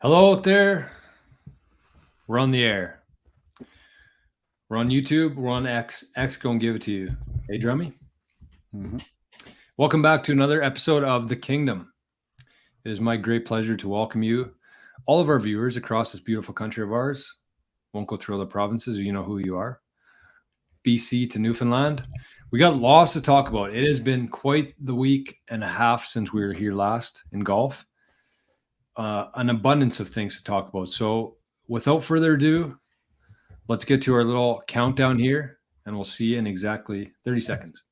Hello out there. We're on the air. We're on YouTube. We're on X. X gonna give it to you. Hey, Drummy. Mm-hmm. Welcome back to another episode of The Kingdom. It is my great pleasure to welcome you, all of our viewers across this beautiful country of ours. Won't go through all the provinces. You know who you are. BC to Newfoundland. We got lots to talk about. It has been quite the week and a half since we were here last in golf. An abundance of things to talk about. So without further ado, let's get to our little countdown here, and we'll see you in exactly 30 seconds.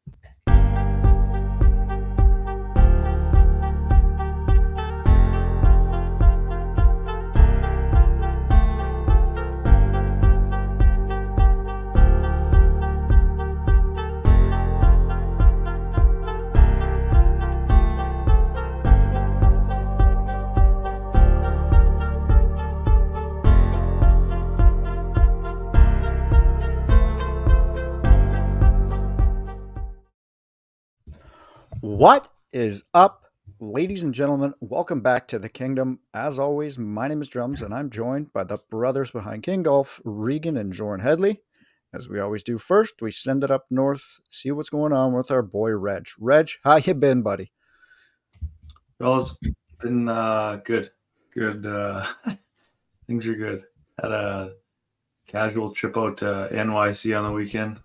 What is up, ladies and gentlemen? Welcome back to the Kingdom. As always, my name is Drums, and I'm joined by the brothers behind King Golf, Regan and Jordan Headley. As we always do first, we send it up north, see what's going on with our boy Reg. Reg, how you been, buddy? Well, it's been good. Good. Things are good. Had a casual trip out to NYC on the weekend.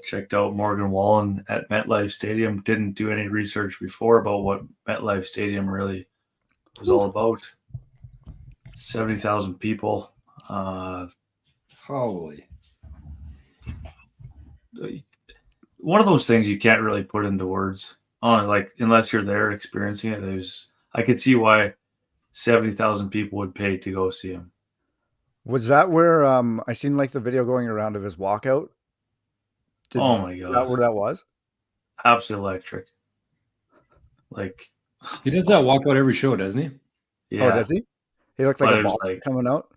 Checked out Morgan Wallen at MetLife Stadium. Didn't do any research before about what MetLife Stadium really was all about. 70,000 people. Holy. One of those things you can't really put into words. Like unless you're there experiencing it. I could see why 70,000 people would pay to go see him. Was that where I seen like the video going around of his walkout? Oh my god! Is that where that was? Absolutely electric. Like he does that walkout every show, doesn't he? Yeah. Oh, does he? He looked like a ball coming out.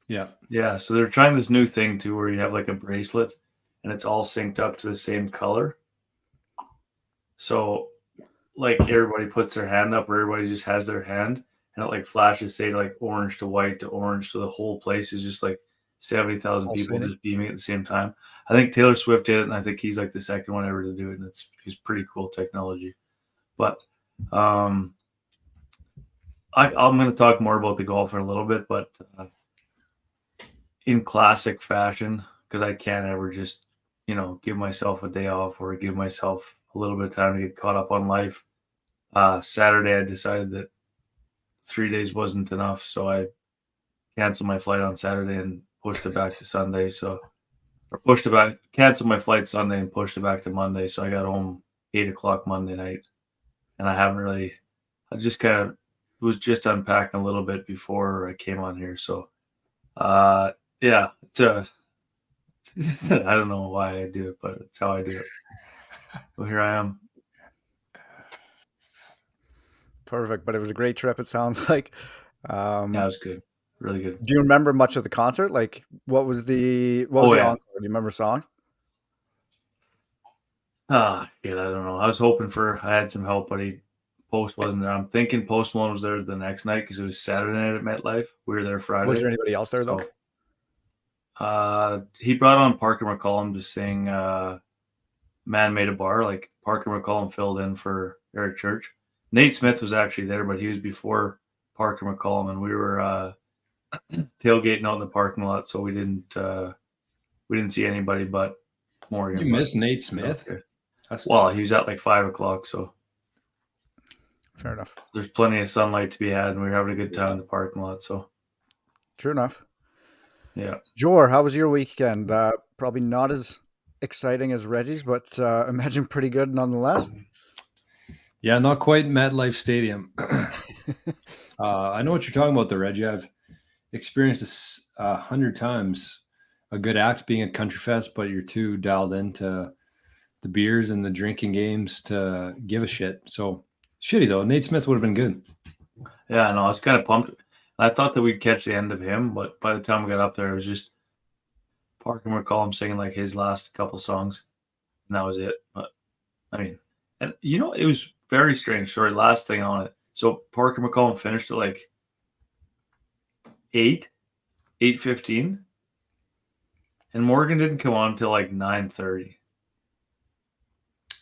Yeah. Yeah. So they're trying this new thing too, where you have like a bracelet, and it's all synced up to the same color. So, like everybody puts their hand up, or everybody just has their hand, and it like flashes, say like orange to white to orange, so the whole place is just like 70,000 people just beaming at the same time. I think Taylor Swift did it, and I think he's like the second one ever to do it, and it's pretty cool technology. But I'm going to talk more about the golf in a little bit, but in classic fashion, because I can't ever just, give myself a day off or give myself a little bit of time to get caught up on life. Saturday, I decided that 3 days wasn't enough, so I canceled my flight on Saturday and pushed it back to Sunday. Canceled my flight Sunday and pushed it back to Monday. So I got home 8 o'clock Monday night, and I just kind of was just unpacking a little bit before I came on here. So, yeah, I don't know why I do it, but it's how I do it. So here I am. Perfect, but it was a great trip. It sounds like. Yeah, it was good. Really good. Do you remember much of the concert? Like, what was the encore? Do you remember songs? I don't know. I was hoping I had some help, but Post wasn't there. I'm thinking Post Malone was there the next night because it was Saturday night at MetLife. We were there Friday. Was there anybody else there, though? He brought on Parker McCollum to sing Man Made a Bar. Like, Parker McCollum filled in for Eric Church. Nate Smith was actually there, but he was before Parker McCollum, and we were tailgating out in the parking lot, so we didn't see anybody but Morgan. You missed Nate Smith? Well, he was at like 5 o'clock, so fair enough. There's plenty of sunlight to be had, and we were having a good time in the parking lot. So true enough. Yeah. Jor, how was your weekend? Probably not as exciting as Reggie's, but imagine pretty good nonetheless. Yeah, not quite MetLife Stadium. I know what you're talking about there, Reggie. I've experienced this 100 times. A good act being at Country Fest, but you're too dialed into the beers and the drinking games to give a shit. So shitty though. Nate Smith would have been good. Yeah, no, I was kind of pumped. I thought that we'd catch the end of him, but by the time we got up there, it was just Parker McCollum singing like his last couple songs, and that was it. But I mean, and it was very strange. Sorry, last thing on it. So Parker McCollum finished at like 8:15, and Morgan didn't come on until like 9:30.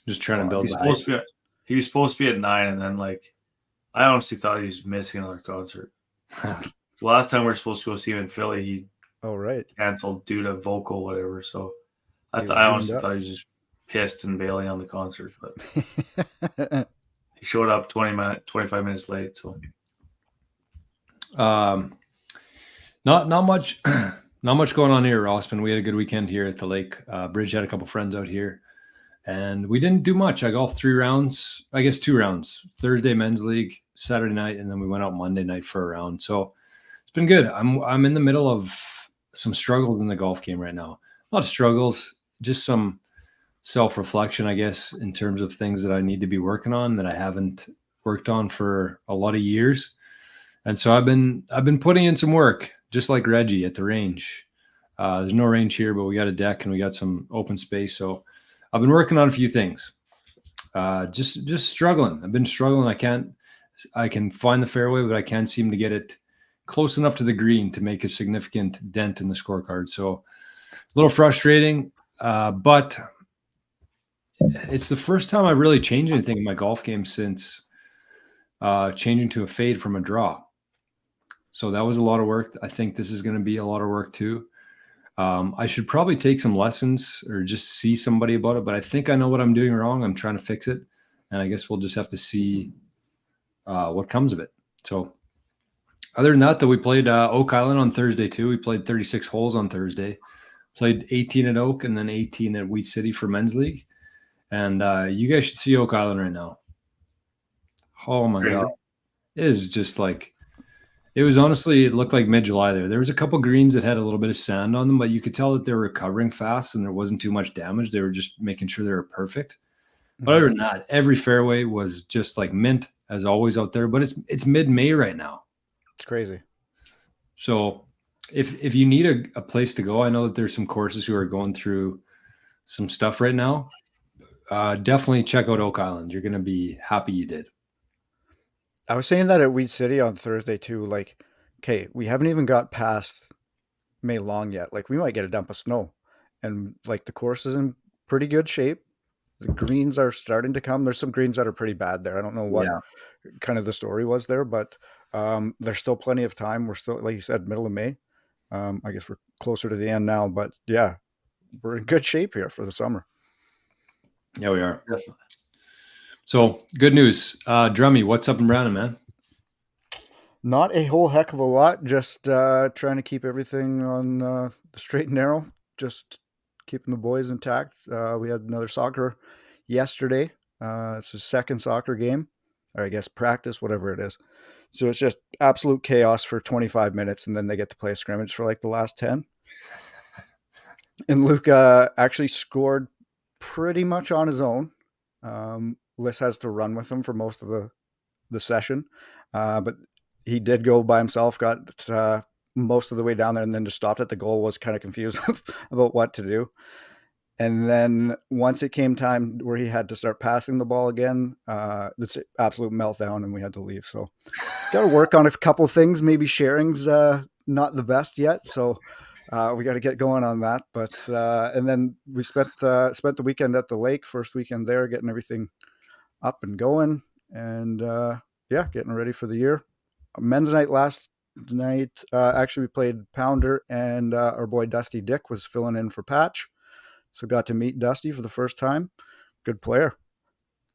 Just trying to He build was the supposed hype. to be. He was supposed to be at 9, and then like I honestly thought he was missing another concert. The last time we were supposed to go see him in Philly, he Oh, right. canceled due to vocal whatever. So He was I gooned honestly up. thought he was just pissed and bailing on the concert, but he showed up 25 minutes late. So Not much, not much going on here, Rossman. We had a good weekend here at the lake. Bridge had a couple friends out here, and we didn't do much. I golfed 3 rounds, I guess 2 rounds. Thursday men's league, Saturday night, and then we went out Monday night for a round. So it's been good. I'm in the middle of some struggles in the golf game right now. Not struggles, just some self-reflection, I guess, in terms of things that I need to be working on that I haven't worked on for a lot of years. And so I've been putting in some work, just like Reggie at the range. There's no range here, but we got a deck and we got some open space. So I've been working on a few things. Just struggling. I've been struggling. I can find the fairway, but I can't seem to get it close enough to the green to make a significant dent in the scorecard. So a little frustrating, but it's the first time I've really changed anything in my golf game since changing to a fade from a draw. So that was a lot of work. I think this is going to be a lot of work too. I should probably take some lessons or just see somebody about it, but I think I know what I'm doing wrong. I'm trying to fix it. And I guess we'll just have to see what comes of it. So other than that, though, we played Oak Island on Thursday too. We played 36 holes on Thursday, played 18 at Oak and then 18 at Wheat City for men's league. And you guys should see Oak Island right now. Oh my Crazy. God. It is just like, it was honestly, it looked like mid-July there. There was a couple greens that had a little bit of sand on them, but you could tell that they were recovering fast and there wasn't too much damage. They were just making sure they were perfect. But other than that, every fairway was just like mint as always out there, but it's mid-May right now. It's crazy. So if you need a place to go, I know that there's some courses who are going through some stuff right now. Definitely check out Oak Island. You're going to be happy you did. I was saying that at Weed City on Thursday too. Like, okay, we haven't even got past May long yet. Like, we might get a dump of snow, and like the course is in pretty good shape. The greens are starting to come. There's some greens that are pretty bad there. I don't know what kind of the story was there, but there's still plenty of time. We're still, like you said, middle of May. I guess we're closer to the end now, but yeah, we're in good shape here for the summer. Yeah, we are. Definitely. So good news. Drummy, what's up in Brandon, man? Not a whole heck of a lot. Just trying to keep everything on the straight and narrow. Just keeping the boys intact. We had another soccer yesterday. It's his second soccer game, or I guess practice, whatever it is. So it's just absolute chaos for 25 minutes, and then they get to play a scrimmage for like the last 10. And Luke actually scored pretty much on his own. Liz has to run with him for most of the session, but he did go by himself, got most of the way down there, and then just stopped at the goal, was kind of confused about what to do. And then once it came time where he had to start passing the ball again, it's an absolute meltdown, and we had to leave. So got to work on a couple things. Maybe sharing's not the best yet, so we got to get going on that. But and then we spent the weekend at the lake, first weekend there, getting everything up and going, and getting ready for the year. Men's night last night, actually we played Pounder, and our boy Dusty Dick was filling in for Patch, so got to meet Dusty for the first time. Good player,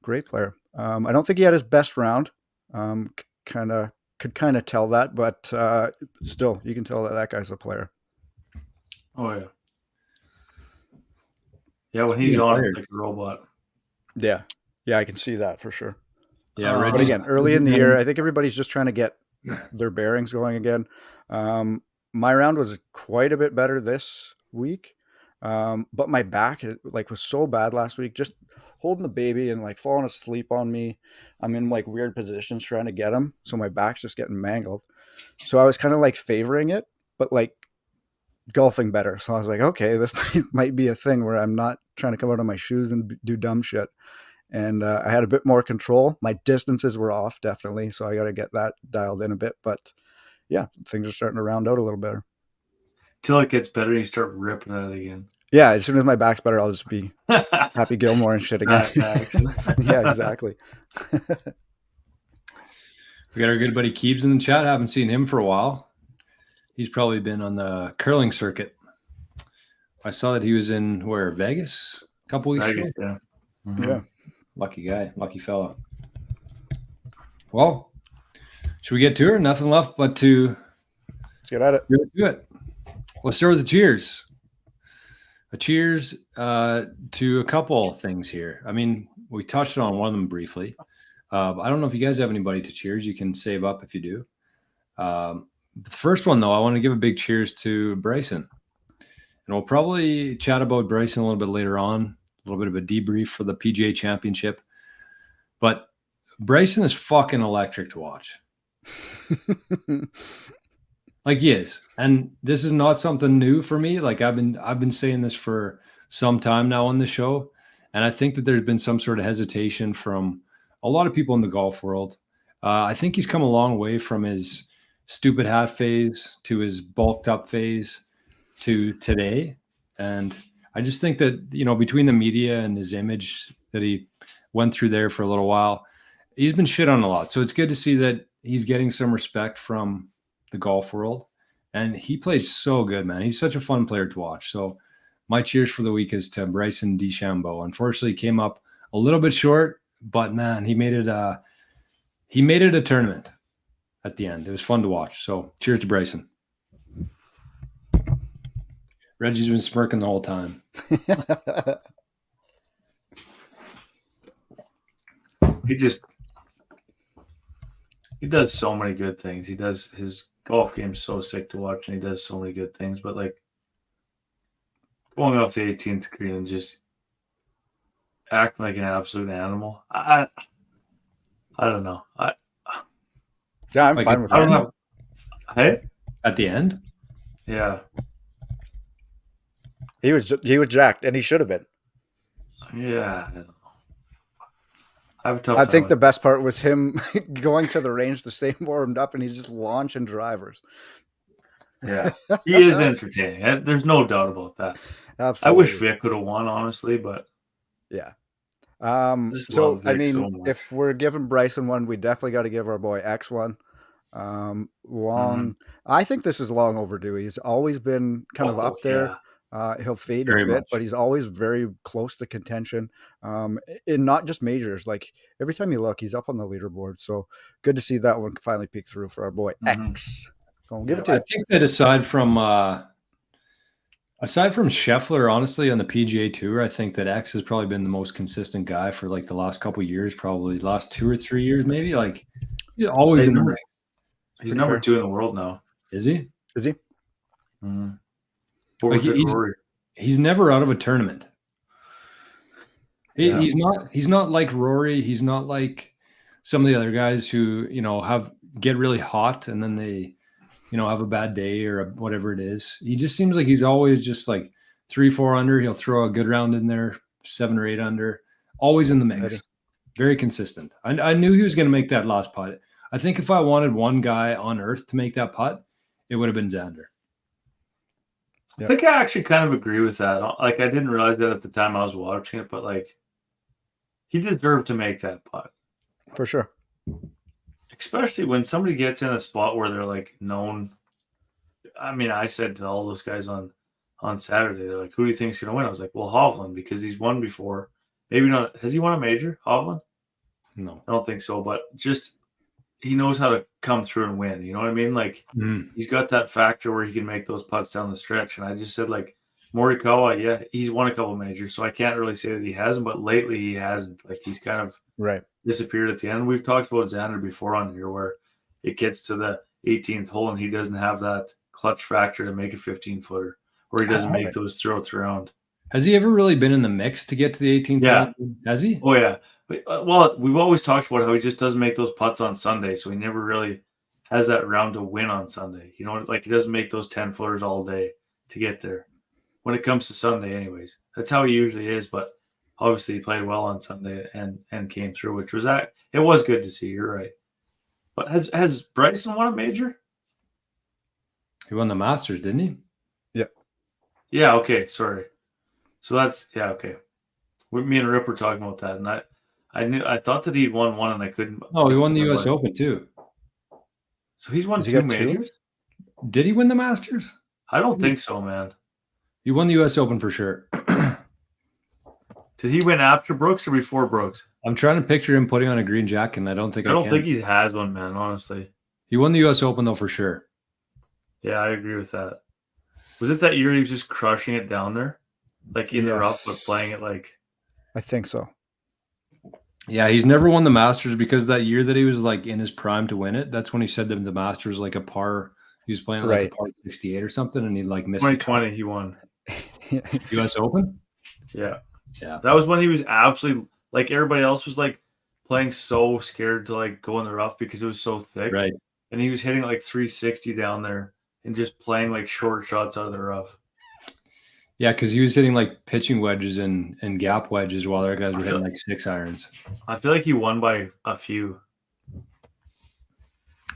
great player. I don't think he had his best round. Could kind of tell that, but still, you can tell that guy's a player. Oh yeah, yeah. When he's on, it's like a robot. Yeah, I can see that for sure. Yeah, but again, early in the year, I think everybody's just trying to get their bearings going again. My round was quite a bit better this week, but my back was so bad last week. Just holding the baby and like falling asleep on me. I'm in like weird positions trying to get him, so my back's just getting mangled. So I was kind of like favoring it, but like golfing better. So I was like, okay, this might be a thing where I'm not trying to come out of my shoes and do dumb shit. And I had a bit more control. My distances were off, definitely, so I got to get that dialed in a bit. But yeah, things are starting to round out a little better. Till it gets better, you start ripping at it again. Yeah, as soon as my back's better, I'll just be Happy Gilmore and shit again. Action. Yeah, exactly. We got our good buddy Keebs in the chat. Haven't seen him for a while. He's probably been on the curling circuit. I saw that he was in Vegas a couple weeks ago. Yeah. Mm-hmm. Yeah. Lucky guy, lucky fella. Well, should we get to her? Nothing left but to get at it. Do it. Let's start with the cheers. A cheers to a couple things here. I mean, we touched on one of them briefly. I don't know if you guys have anybody to cheers. You can save up if you do. The first one, though, I want to give a big cheers to Bryson. And we'll probably chat about Bryson a little bit later on, a little bit of a debrief for the PGA Championship. But Bryson is fucking electric to watch. Like he is. And this is not something new for me. Like I've been saying this for some time now on the show. And I think that there's been some sort of hesitation from a lot of people in the golf world. I think he's come a long way from his stupid hat phase to his bulked up phase to today. And I just think that, you know, between the media and his image that he went through there for a little while, he's been shit on a lot. So it's good to see that he's getting some respect from the golf world. And he plays so good, man. He's such a fun player to watch. So my cheers for the week is to Bryson DeChambeau. Unfortunately, came up a little bit short, but man, he made it a tournament at the end. It was fun to watch. So cheers to Bryson. Reggie's been smirking the whole time. He does so many good things. He does his golf game's so sick to watch, and he does so many good things. But like going off the 18th green and just acting like an absolute animal, I don't know. Yeah, I'm fine with that. I don't know. Hey, at the end, yeah, he was jacked, and he should have been. Yeah. I think the best part was him going to the range to stay warmed up, and he's just launching drivers. Yeah, he is entertaining. There's no doubt about that. Absolutely. I wish Vic could have won, honestly, but yeah. So I mean, so if we're giving Bryson one, we definitely got to give our boy X one. I think this is long overdue. He's always been kind of up there. Yeah. He'll fade very a bit, but he's always very close to contention. In not just majors, like every time you look, he's up on the leaderboard. So good to see that one finally peek through for our boy X. So give it to I think that aside from Scheffler, honestly, on the PGA Tour, I think that X has probably been the most consistent guy for like the last couple of years, probably the last 2 or 3 years, maybe. Like he's always in the mix. He's number 2 in the world now. Is he? Is he? Mm-hmm. Like he's never out of a tournament. He's not like Rory. He's not like some of the other guys who, you know, get really hot and then they, you know, have a bad day or whatever it is. He just seems like he's always just like 3-4 under. He'll throw a good round in there, 7 or 8 under, always in the mix. Very consistent. I knew he was going to make that last putt. I think if I wanted one guy on earth to make that putt, it would have been Xander. I think I actually kind of agree with that. Like, I didn't realize that at the time I was watching it, but like, he deserved to make that putt for sure. Especially when somebody gets in a spot where they're like known. I mean, I said to all those guys on Saturday, they're like, "Who do you think's going to win?" I was like, "Well, Hovland, because he's won before. Maybe not. Has he won a major, Hovland? No, I don't think so. But just he knows how to come through and win. You know what I mean? Like he's got that factor where he can make those putts down the stretch. And I just said like Morikawa, yeah, he's won a couple majors, so I can't really say that he hasn't. But lately he hasn't. Like he's kind of disappeared at the end. We've talked about Xander before on here, where it gets to the 18th hole and he doesn't have that clutch factor to make a 15-footer, or he doesn't make those throws around. Has he ever really been in the mix to get to the 18th? Yeah. Hole? Has he? Oh yeah. Well, we've always talked about how he just doesn't make those putts on Sunday, so he never really has that round to win on Sunday. You know, like he doesn't make those 10-footers all day to get there. When it comes to Sunday, anyways, that's how he usually is. But obviously, he played well on Sunday and came through, which was it was good to see. You're right. But has Bryson won a major? He won the Masters, didn't he? Yeah. Okay. Sorry. So that's okay. Me and Rip were talking about that, and I thought that he'd won one, and I couldn't. Oh, he won the U.S. Open too. So he's won Has he two got two? majors? Did he win the Masters? I don't think so, man. He won the U.S. Open for sure. Did he win after Brooks or before Brooks? I'm trying to picture him putting on a green jacket, and I don't think I don't think he has one, man. Honestly, he won the U.S. Open though for sure. Yeah, I agree with that. Was it that year he was just crushing it down there, like in the rough, but playing it like? I think so. Yeah, he's never won the Masters because that year that he was like in his prime to win it, that's when he said that the Masters like a par. He was playing like a par 68 or something, and he like missed. 2020, he won U.S. Open. Yeah, yeah. That was when he was absolutely like everybody else was like playing so scared to like go in the rough because it was so thick, right? And he was hitting like 360 down there and just playing like short shots out of the rough. Yeah, because he was hitting like pitching wedges and gap wedges while other guys were hitting like 6 irons. I feel like he won by a few.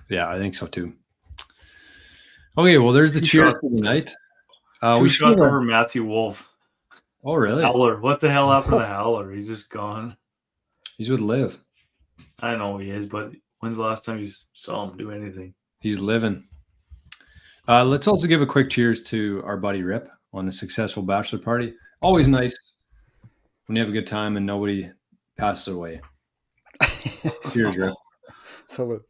Yeah, I think so too. Okay, well, there's the cheers for the night. Two shots over Matthew Wolf. Oh, really? Howler. What the hell happened to Howler? He's just gone. He's with Liv. I know he is, but when's the last time you saw him do anything? He's living. Let's also give a quick cheers to our buddy Rip on a successful bachelor party. Always nice when you have a good time and nobody passes away. Cheers, Rip. Salute.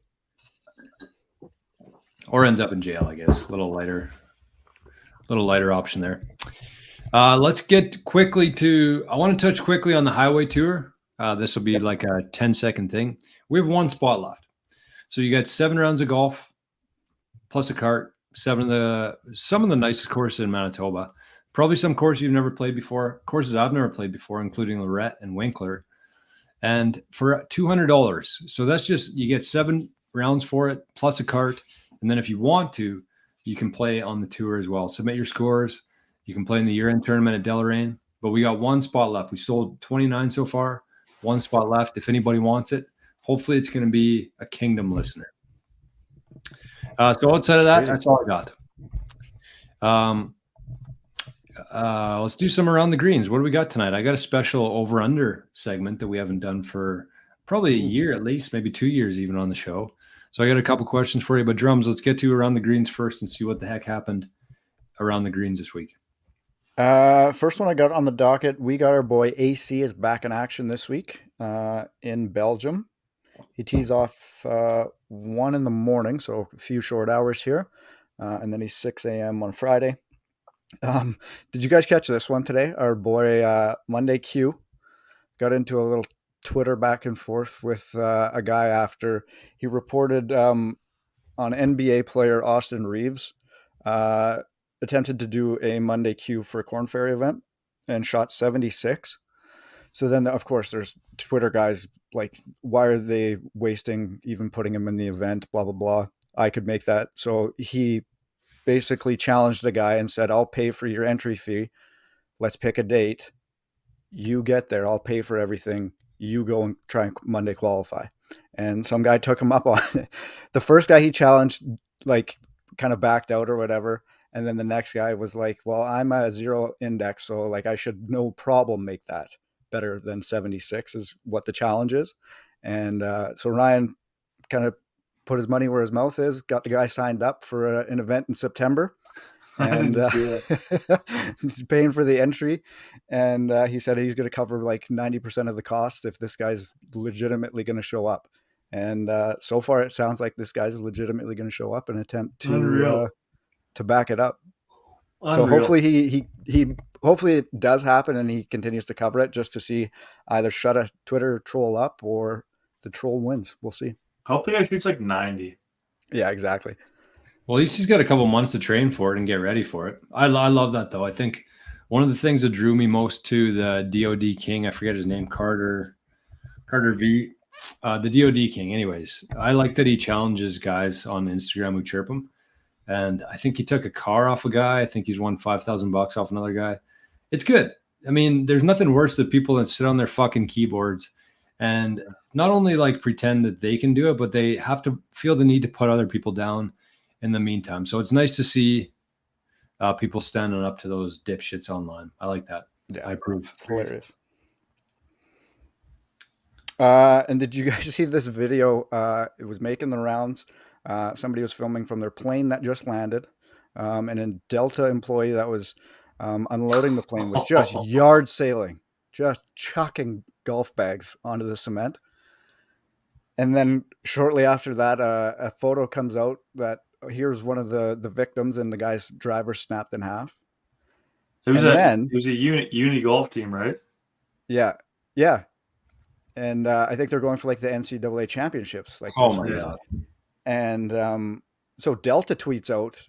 Or ends up in jail, I guess. A little lighter option there. Let's get quickly to. I want to touch quickly on the highway tour. This will be like a 10-second thing. We have one spot left, so you got 7 rounds of golf plus a cart. Some of the nicest courses in Manitoba. Probably some courses you've never played before. Courses I've never played before, including Lorette and Winkler. And for $200, so that's just you get 7 rounds for it plus a cart. And then if you want to, you can play on the tour as well. Submit your scores. You can play in the year-end tournament at Deloraine. But we got one spot left. We sold 29 so far. One spot left. If anybody wants it, hopefully it's going to be a Kngdom listener. So outside of that, that's all I got. Let's do some around the greens. What do we got tonight? I got a special over-under segment that we haven't done for probably a year at least, maybe 2 years even on the show. So I got a couple questions for you, but Drums, let's get to around the greens first and see what the heck happened around the greens this week. First one I got on the docket, we got our boy AC is back in action this week in Belgium. He tees off 1 in the morning, so a few short hours here, and then he's 6 a.m. on Friday. Did you guys catch this one today? Our boy Monday Q got into a little Twitter back and forth with a guy after he reported on NBA player Austin Reeves attempted to do a Monday Q for a Corn Ferry event and shot 76. So then, of course, there's Twitter guys like, why are they wasting even putting him in the event, blah, blah, blah. I could make that. So he basically challenged the guy and said, I'll pay for your entry fee. Let's pick a date. You get there. I'll pay for everything. You go and try and Monday qualify. And some guy took him up on it. The first guy he challenged, like, kind of backed out or whatever. And then the next guy was like, well, I'm a 0 index, so like I should no problem make that better than 76 is what the challenge is. And so Ryan kind of put his money where his mouth is, got the guy signed up for an event in September. And he's paying for the entry. And he said he's going to cover like 90% of the cost if this guy's legitimately going to show up. And so far it sounds like this guy's legitimately going to show up and attempt to back it up. Unreal. So hopefully he hopefully it does happen and he continues to cover it just to see either shut a Twitter troll up or the troll wins. We'll see. Hopefully I shoots like 90. Yeah, exactly. Well, at least he's got a couple months to train for it and get ready for it. I love that though. I think one of the things that drew me most to the DOD King, I forget his name, Carter V, the DOD King. Anyways, I like that he challenges guys on Instagram who chirp him. And I think he took a car off a guy. I think he's won $5,000 off another guy. It's good. I mean, there's nothing worse than people that sit on their fucking keyboards and not only like pretend that they can do it, but they have to feel the need to put other people down in the meantime. So it's nice to see people standing up to those dipshits online. I like that. Yeah, I approve. It's hilarious. And did you guys see this video? It was making the rounds. Somebody was filming from their plane that just landed. And a Delta employee that was unloading the plane was just yard sailing, just chucking golf bags onto the cement. And then shortly after that, a photo comes out that here's one of the victims, and the guy's driver snapped in half. It was And a uni golf team, right? Yeah. And I think they're going for like the NCAA championships. Like Oh this my week. God. And so Delta tweets out,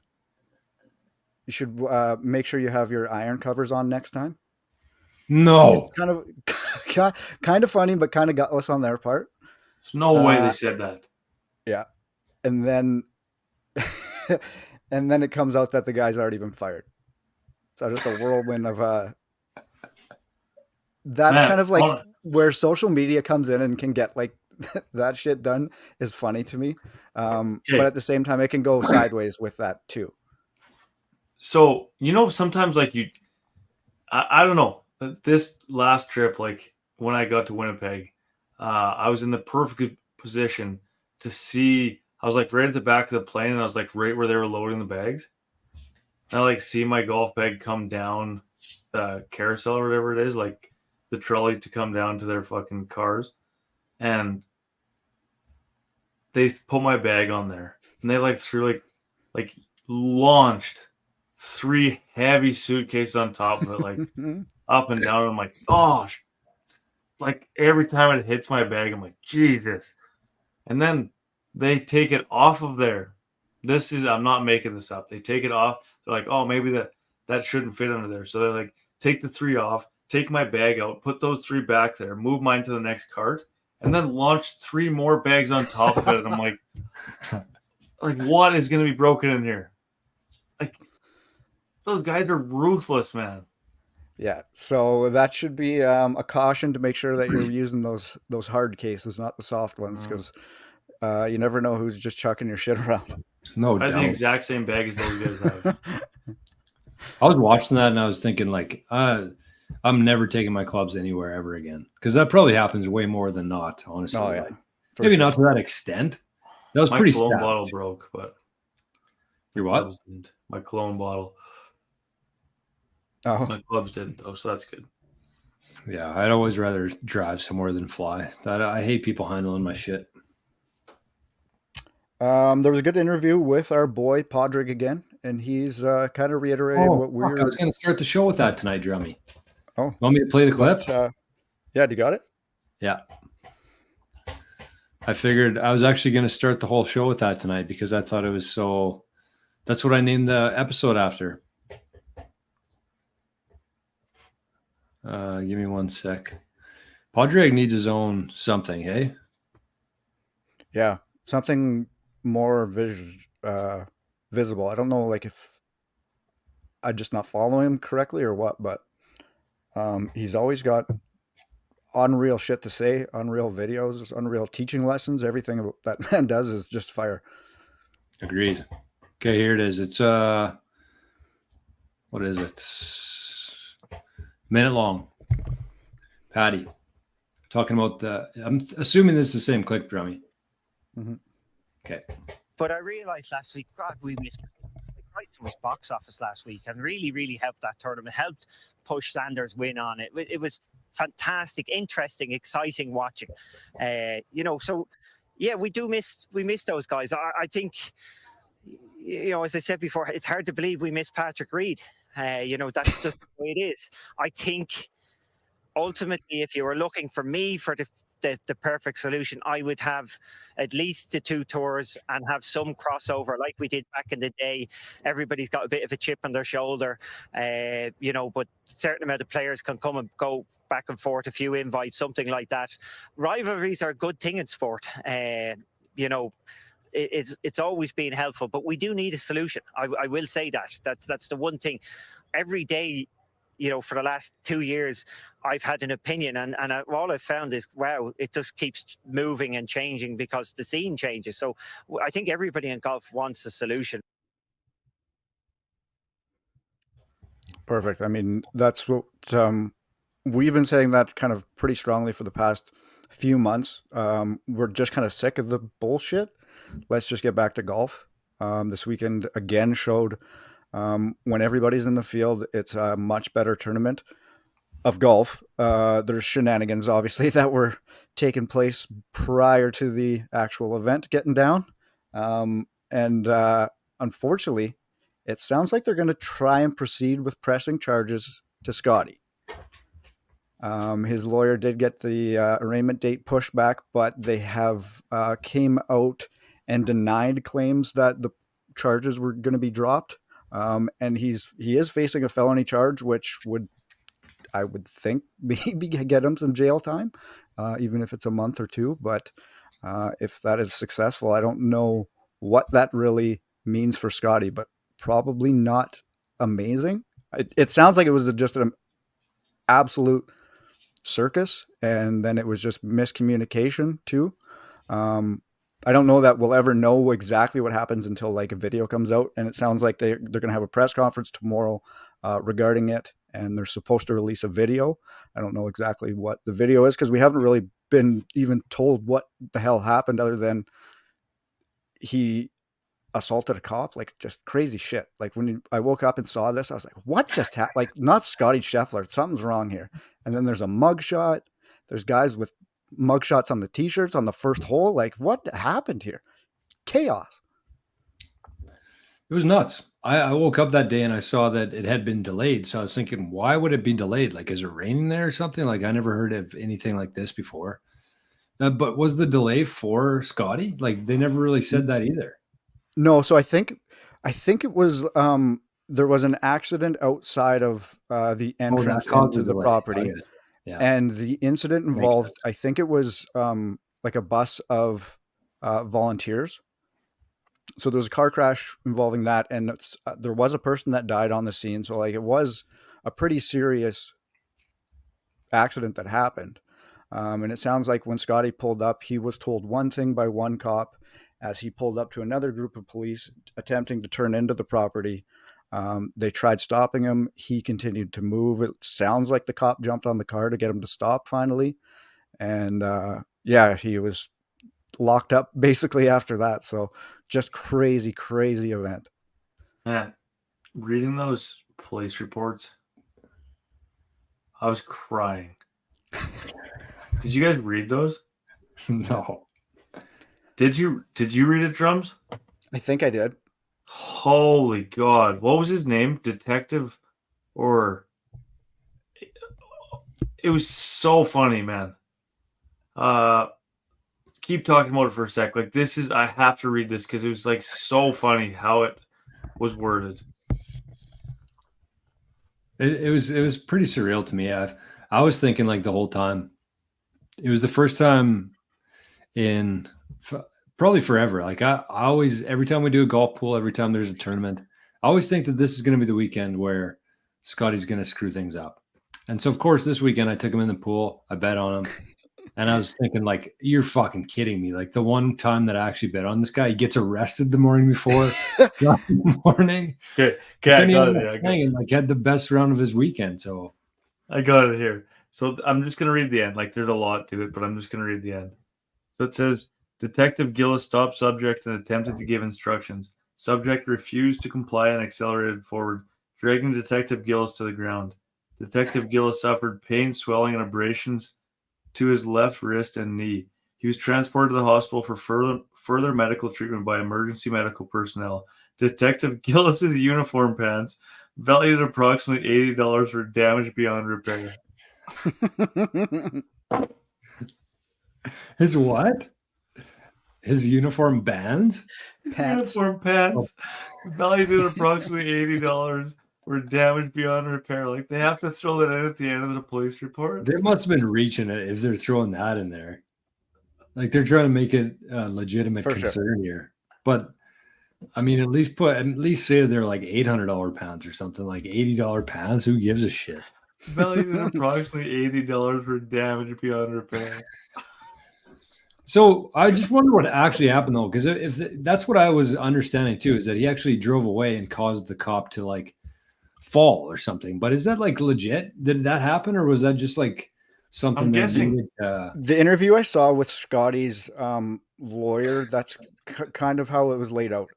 you should make sure you have your iron covers on next time. No. It's kind of funny, but kind of gutless on their part. There's no way they said that. Yeah. And then and then it comes out that the guy's already been fired. So just a whirlwind of that's kind of like where social media comes in and can get like that shit done is funny to me. But at the same time, it can go sideways with that too. So, sometimes like I don't know, this last trip, like when I got to Winnipeg, I was in the perfect position to see, I was like right at the back of the plane, and I was like right where they were loading the bags. And I like see my golf bag come down the carousel or whatever it is, like the trolley to come down to their fucking cars. And they put my bag on there, and they like threw like launched 3 heavy suitcases on top of it, like up and down. I'm like, gosh, like every time it hits my bag, I'm like, Jesus. And then they take it off of there. I'm not making this up. They take it off. They're like, oh, maybe that shouldn't fit under there. So they like take the 3 off, take my bag out, put those 3 back there, move mine to the next cart, and then launch 3 more bags on top of it. And I'm like, what is going to be broken in here? Like, those guys are ruthless, man. Yeah, so that should be a caution to make sure that you're using those hard cases, not the soft ones, because you never know who's just chucking your shit around. No I doubt. have the exact same bag as those guys have. I was watching that and I was thinking, like, I'm never taking my clubs anywhere ever again, because that probably happens way more than not, honestly. Oh yeah, like, maybe not to that extent. That was pretty. My cologne bottle broke, but your what? My cologne bottle. Oh, my clubs didn't though, so that's good. Yeah, I'd always rather drive somewhere than fly. I hate people handling my shit. There was a good interview with our boy Podrick again, and he's kind of reiterated what we're. I was going to start the show with that tonight, Drummy. Oh, want me to play the clip? Yeah, do you got it? Yeah. I figured I was actually going to start the whole show with that tonight because I thought it was so. That's what I named the episode after. Give me 1 sec. Podrick needs his own something, hey? Yeah, something more visible. I don't know, like if I just not follow him correctly or what, but he's always got unreal shit to say, unreal videos, unreal teaching lessons. Everything that man does is just fire. Agreed. Okay, here it is. It's what is it? Minute long. Patty talking about I'm assuming this is the same clip, Drummy. Mm-hmm. Okay. But I realized last week, God, we missed quite so much box office last week, and really helped that tournament. Helped push Sanders' win on it. It was fantastic, interesting, exciting watching. So yeah, we miss those guys. I think, as I said before, it's hard to believe we miss Patrick Reed. That's just the way it is. I think ultimately, if you were looking for me for the perfect solution, I would have at least the 2 tours and have some crossover like we did back in the day. Everybody's got a bit of a chip on their shoulder, but certain amount of players can come and go back and forth, a few invites, something like that. Rivalries are a good thing in sport. It's always been helpful, but we do need a solution. I will say that. That's the one thing. Every day for the last 2 years, I've had an opinion, and all I've found is, wow, it just keeps moving and changing because the scene changes. So I think everybody in golf wants a solution. Perfect. I mean, that's what we've been saying that kind of pretty strongly for the past few months. We're just kind of sick of the bullshit. Let's just get back to golf. This weekend again showed when everybody's in the field, it's a much better tournament of golf. There's shenanigans, obviously, that were taking place prior to the actual event getting down. And unfortunately, it sounds like they're going to try and proceed with pressing charges to Scotty. His lawyer did get the arraignment date pushed back, but they have came out and denied claims that the charges were going to be dropped. And he is facing a felony charge, which I would think maybe get him some jail time, even if it's a month or two. But if that is successful, I don't know what that really means for Scotty, but probably not amazing. It sounds like it was just an absolute circus, and then it was just miscommunication too. I don't know that we'll ever know exactly what happens until like a video comes out, and it sounds like they're going to have a press conference tomorrow regarding it, and they're supposed to release a video. I don't know exactly what the video is because we haven't really been even told what the hell happened other than he assaulted a cop, like just crazy shit. Like when I woke up and saw this, I was like, what just happened? Like not Scotty Scheffler, something's wrong here. And then there's a mugshot. There's guys with mugshots on the t-shirts on the first hole. Like what happened here? Chaos. It was nuts. I woke up that day and I saw that it had been delayed. So I was thinking, why would it be delayed? Like, is it raining there or something? Like I never heard of anything like this before. But was the delay for Scotty? Like they never really said that either. No, so I think it was there was an accident outside of the entrance into the property. Okay. Yeah. And the incident involved, I think it was like a bus of volunteers. So there was a car crash involving that, and there was a person that died on the scene. So like it was a pretty serious accident that happened. And it sounds like when Scotty pulled up, he was told one thing by one cop as he pulled up to another group of police attempting to turn into the property. They tried stopping him. He continued to move. It sounds like the cop jumped on the car to get him to stop finally. And he was locked up basically after that. So just crazy, crazy event. Yeah. Reading those police reports, I was crying. Did you guys read those? No. Did you read it, Drums? I think I did. Holy God. What was his name? Detective or... It was so funny, man. Keep talking about it for a sec. Like I have to read this because it was like so funny how it was worded. It was pretty surreal to me. I was thinking like the whole time. It was the first time in probably forever. Like I always, every time we do a golf pool, every time there's a tournament, I always think that this is going to be the weekend where Scotty's going to screw things up. And so, of course, this weekend I took him in the pool. I bet on him. And I was thinking, like, you're fucking kidding me. Like the one time that I actually bet on this guy, he gets arrested the morning before. Morning. Okay, I got it. And like had the best round of his weekend. So I got it here. So I'm just gonna read the end. Like there's a lot to it, but I'm just gonna read the end. So it says, Detective Gillis stopped subject and attempted to give instructions. Subject refused to comply and accelerated forward, dragging Detective Gillis to the ground. Detective Gillis suffered pain, swelling, and abrasions to his left wrist and knee. He was transported to the hospital for further medical treatment by emergency medical personnel. Detective Gillis's uniform pants, valued at approximately $80, were damaged beyond repair. His what? His uniform bands? Uniform pants, valued at approximately $80, were damaged beyond repair. Like they have to throw that in at the end of the police report. They must have been reaching it if they're throwing that in there. Like they're trying to make it a legitimate concern here. But I mean, at least say they're like $800 pounds or something, like $80 pounds. Who gives a shit? Valued at approximately $80 for damage beyond repair. So I just wonder what actually happened though, because if that's what I was understanding too, is that he actually drove away and caused the cop to like fall or something. But is that like legit? Did that happen, or was that just like something I'm that guessing- needed, The interview I saw with Scotty's lawyer, that's kind of how it was laid out.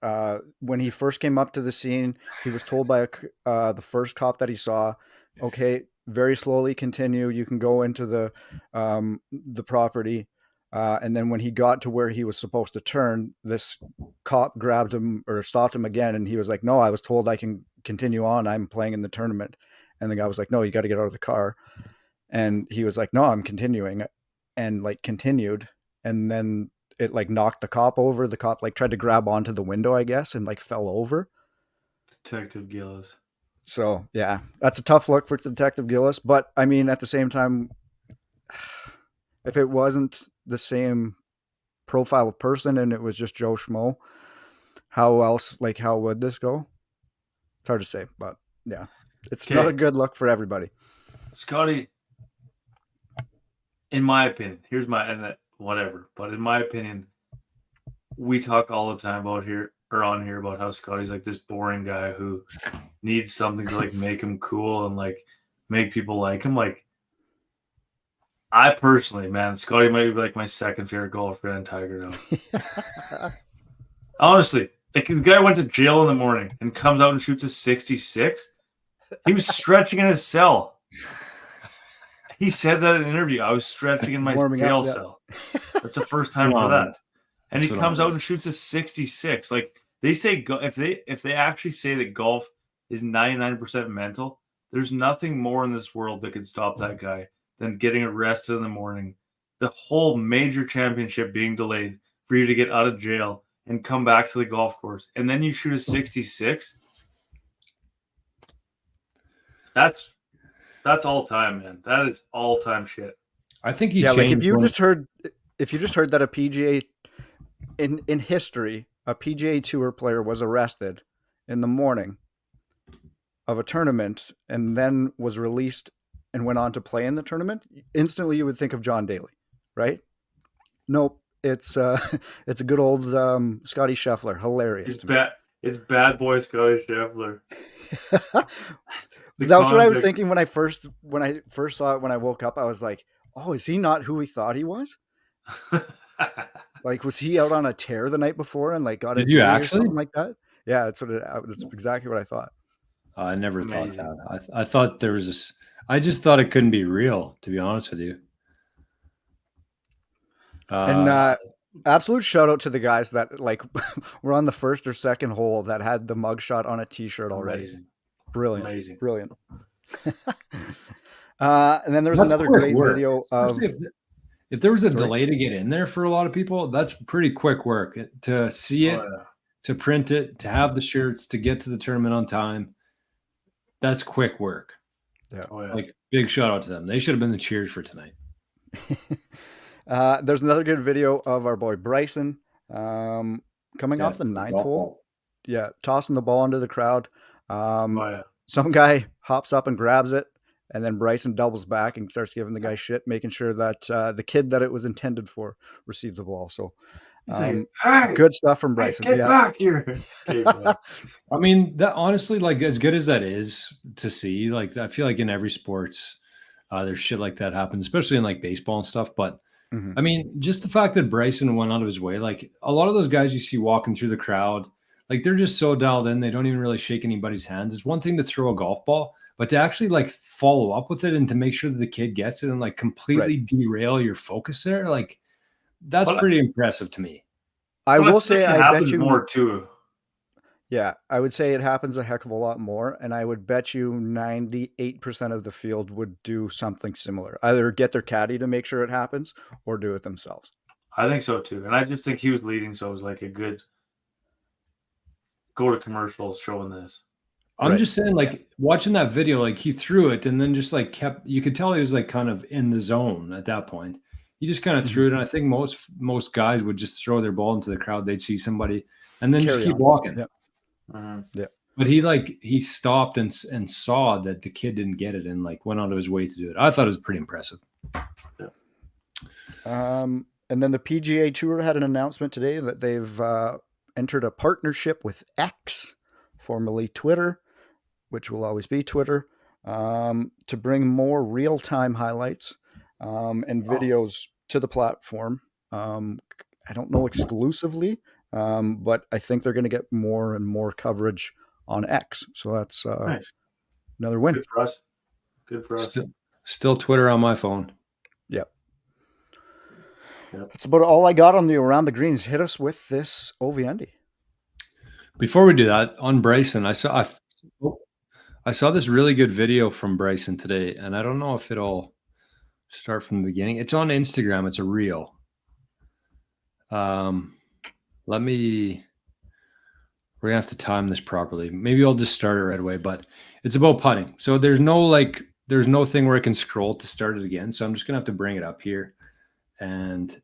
When he first came up to the scene, he was told by the first cop that he saw, okay, very slowly continue. You can go into the property. And then when he got to where he was supposed to turn, this cop grabbed him or stopped him again. And he was like, no, I was told I can continue on. I'm playing in the tournament. And the guy was like, no, you got to get out of the car. And he was like, no, I'm continuing, and like continued. And then it like knocked the cop over. The cop like tried to grab onto the window, I guess, and like fell over. Detective Gillis. So yeah, that's a tough look for Detective Gillis. But I mean, at the same time, if it wasn't the same profile of person and it was just Joe Schmo, how would this go? It's hard to say, but yeah, it's not a good look for everybody. Scotty, in my opinion, here's my whatever, but in my opinion, we talk all the time on here about how Scotty's like this boring guy who needs something to like make him cool and like make people like him. Like, I personally, man, Scotty might be like my second favorite golfer in Tiger now. Honestly, like the guy went to jail in the morning and comes out and shoots a 66. He was stretching in his cell. He said that in an interview. I was stretching in my jail cell. That's the first time for that. And he comes out and shoots a 66. Like they say, if they actually say that golf is 99% mental, there's nothing more in this world that could stop that guy than getting arrested in the morning, the whole major championship being delayed for you to get out of jail and come back to the golf course, and then you shoot a 66. That's all time, man. That is all time shit. I think he like changed if you just heard that a PGA in history, a PGA Tour player was arrested in the morning of a tournament and then was released and went on to play in the tournament, instantly you would think of John Daly, right? Nope. It's a good old Scotty Scheffler. Hilarious. It's bad boy Scotty Scheffler. That was what I was thinking when I first saw it. When I woke up, I was like, "Oh, is he not who we thought he was? Like, was he out on a tear the night before and like got Did a you or actually? something like that?" Yeah, that's exactly what I thought. I never thought that. I thought there was this. I just thought it couldn't be real, to be honest with you. And absolute shout out to the guys that like were on the first or second hole that had the mugshot on a T-shirt already. Amazing. Brilliant. And then there's another great video of. If there was a delay to get in there for a lot of people, that's pretty quick work to see it, to print it, to have the shirts, to get to the tournament on time. That's quick work. Yeah. Like big shout out to them. They should have been the cheers for tonight. There's another good video of our boy Bryson coming off the ninth hole. Yeah, tossing the ball into the crowd. Some guy hops up and grabs it, and then Bryson doubles back and starts giving the guy shit, making sure that the kid that it was intended for received the ball. So hey, good stuff from Bryson. Get back here. I mean, that honestly, like as good as that is to see, like I feel like in every sports, there's shit like that happens, especially in like baseball and stuff. But I mean, just the fact that Bryson went out of his way, like a lot of those guys you see walking through the crowd, like they're just so dialed in, they don't even really shake anybody's hands. It's one thing to throw a golf ball, but to actually like follow up with it and to make sure that the kid gets it and like completely derail your focus there, like that's pretty impressive to me. I will say, I bet you more too. Yeah, I would say it happens a heck of a lot more, and I would bet you 98% of the field would do something similar. Either get their caddy to make sure it happens or do it themselves. I think so too. And I just think he was leading, so it was like a good go to commercials showing this. I'm just saying, like watching that video, like he threw it and then just like you could tell he was like kind of in the zone at that point. he just kind of threw it. And I think most guys would just throw their ball into the crowd. They'd see somebody and then Carry just keep on. walking. Yeah. Yeah. But he stopped and saw that the kid didn't get it and like went out of his way to do it. I thought it was pretty impressive. And then the PGA Tour had an announcement today that they've entered a partnership with X, formerly Twitter, which will always be Twitter, to bring more real-time highlights and videos to the platform. I don't know exclusively, but I think they're going to get more and more coverage on X. So that's Nice. another win. Good for us. Good for us. Still Twitter on my phone. Yep. Yep. That's about all I got on the Around the Greens. Hit us with this OV Before we do that, on Bryson, I saw this really good video from Bryson today, and I don't know if it'll start from the beginning. It's on Instagram. It's a reel. We're gonna have to time this properly. Maybe I'll just start it right away, but it's about putting. So there's no thing where I can scroll to start it again. So I'm just gonna have to bring it up here, and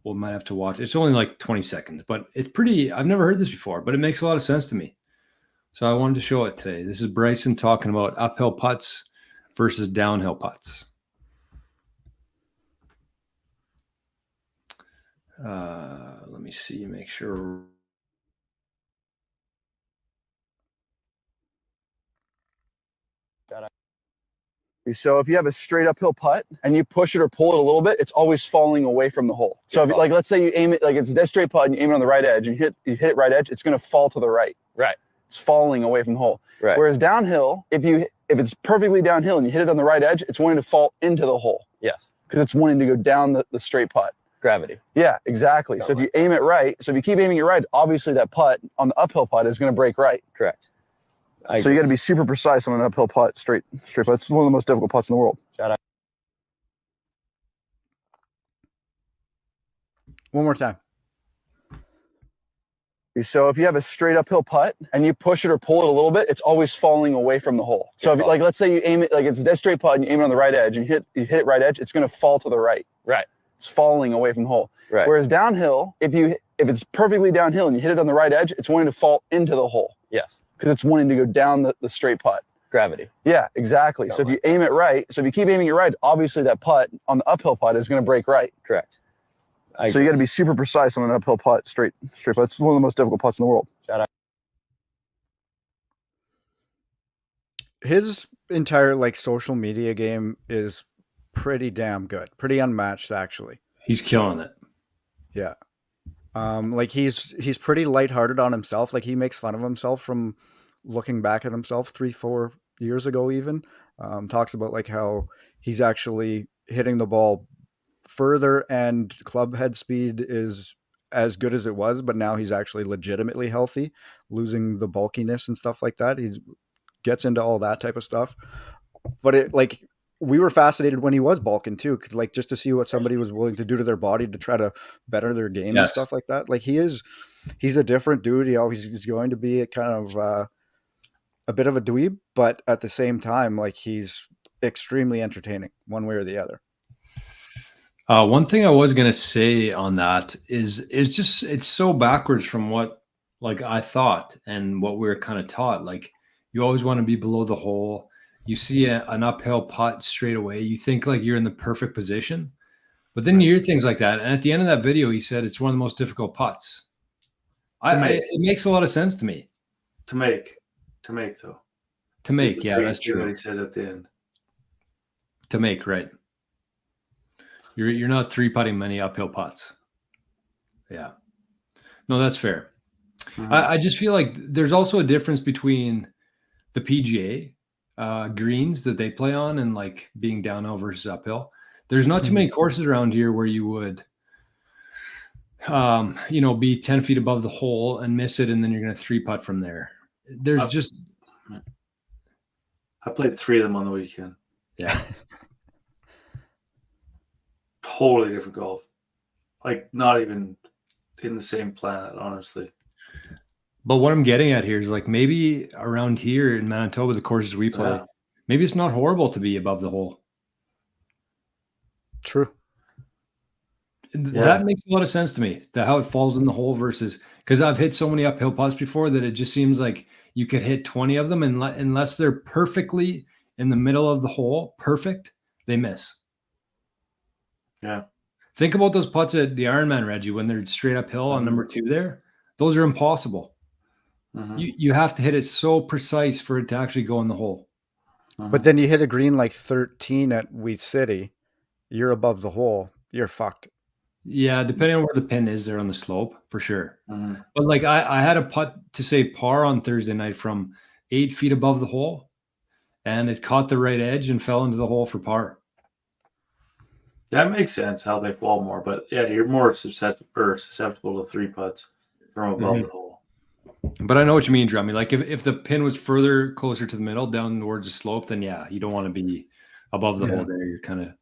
we might have to watch. It's only like 20 seconds, but it's pretty. I've never heard this before, but it makes a lot of sense to me. So I wanted to show it today. This is Bryson talking about uphill putts versus downhill putts. Let me see, make sure. So if you have a straight uphill putt and you push it or pull it a little bit, it's always falling away from the hole. So if, like, let's say you aim it, like it's a dead straight putt and you aim it on the right edge and you hit it right edge, it's going to fall to the right. Right. It's falling away from the hole. Right. Whereas downhill, if it's perfectly downhill and you hit it on the right edge, it's wanting to fall into the hole. Yes. Because it's wanting to go down the straight putt. Gravity. Yeah, exactly. So if you aim it right, so if you keep aiming it right, obviously that putt on the uphill putt is going to break right. Correct. So you got to be super precise on an uphill putt, straight putt. It's one of the most difficult putts in the world. Shout out. One more time. So if you have a straight uphill putt and you push it or pull it a little bit, it's always falling away from the hole. So if, like, let's say you aim it, like it's a dead straight putt and you aim it on the right edge and you hit it right edge, it's going to fall to the right. Right. It's falling away from the hole. Right. Whereas downhill, if it's perfectly downhill and you hit it on the right edge, it's wanting to fall into the hole. Yes. Because it's wanting to go down the straight putt. Gravity. Yeah, exactly. So if you aim it right, so if you keep aiming it right, obviously that putt on the uphill putt is going to break right. Correct. So you got to be super precise on an uphill putt, straight putt. It's one of the most difficult putts in the world. Shout out. His entire social media game is pretty damn good, pretty unmatched actually. He's killing it. Yeah. He's pretty lighthearted on himself. Like he makes fun of himself from looking back at himself 3-4 years ago even. Talks about like how he's actually hitting the ball further and club head speed is as good as it was, but now he's actually legitimately healthy, losing the bulkiness and stuff like that. He gets into all that type of stuff. But we were fascinated when he was bulking too, like just to see what somebody was willing to do to their body to try to better their game and stuff like that. Like he's a different dude. He always is going to be a kind of a bit of a dweeb, but at the same time, like he's extremely entertaining one way or the other. One thing I was gonna say on that is just it's so backwards from what like I thought and what we were kind of taught. Like you always want to be below the hole. You see an uphill putt straight away, you think like you're in the perfect position, but then you hear things like that. And at the end of that video, he said it's one of the most difficult putts. It makes a lot of sense to me. To make though. To make, yeah, that's true. What he says at the end. To make, right. You're not three putting many uphill putts. Yeah. No, that's fair. Mm-hmm. I just feel like there's also a difference between the PGA greens that they play on and like being downhill versus uphill. There's not too many courses around here where you would be 10 feet above the hole and miss it and then you're going to three putt from there. I played 3 of them on the weekend. Yeah. Totally different golf. Like not even in the same planet, honestly. But what I'm getting at here is like maybe around here in Manitoba, the courses we play, maybe it's not horrible to be above the hole. True. That makes a lot of sense to me. How it falls in the hole versus because I've hit so many uphill putts before that it just seems like you could hit 20 of them and unless they're perfectly in the middle of the hole, perfect, they miss. Yeah. Think about those putts at the Ironman, Reggie, when they're straight uphill on number 2 there. Those are impossible. You have to hit it so precise for it to actually go in the hole. But then you hit a green like 13 at Wheat City, you're above the hole, you're fucked. Yeah, depending on where the pin is there on the slope, for sure. But like I had a putt to save par on Thursday night from 8 feet above the hole, and it caught the right edge and fell into the hole for par. That makes sense how they fall more, but yeah, you're more susceptible to 3 putts from above the hole. But I know what you mean, Drummy. Like if the pin was further closer to the middle, down towards the slope, then yeah, you don't want to be above the hole there. You're kind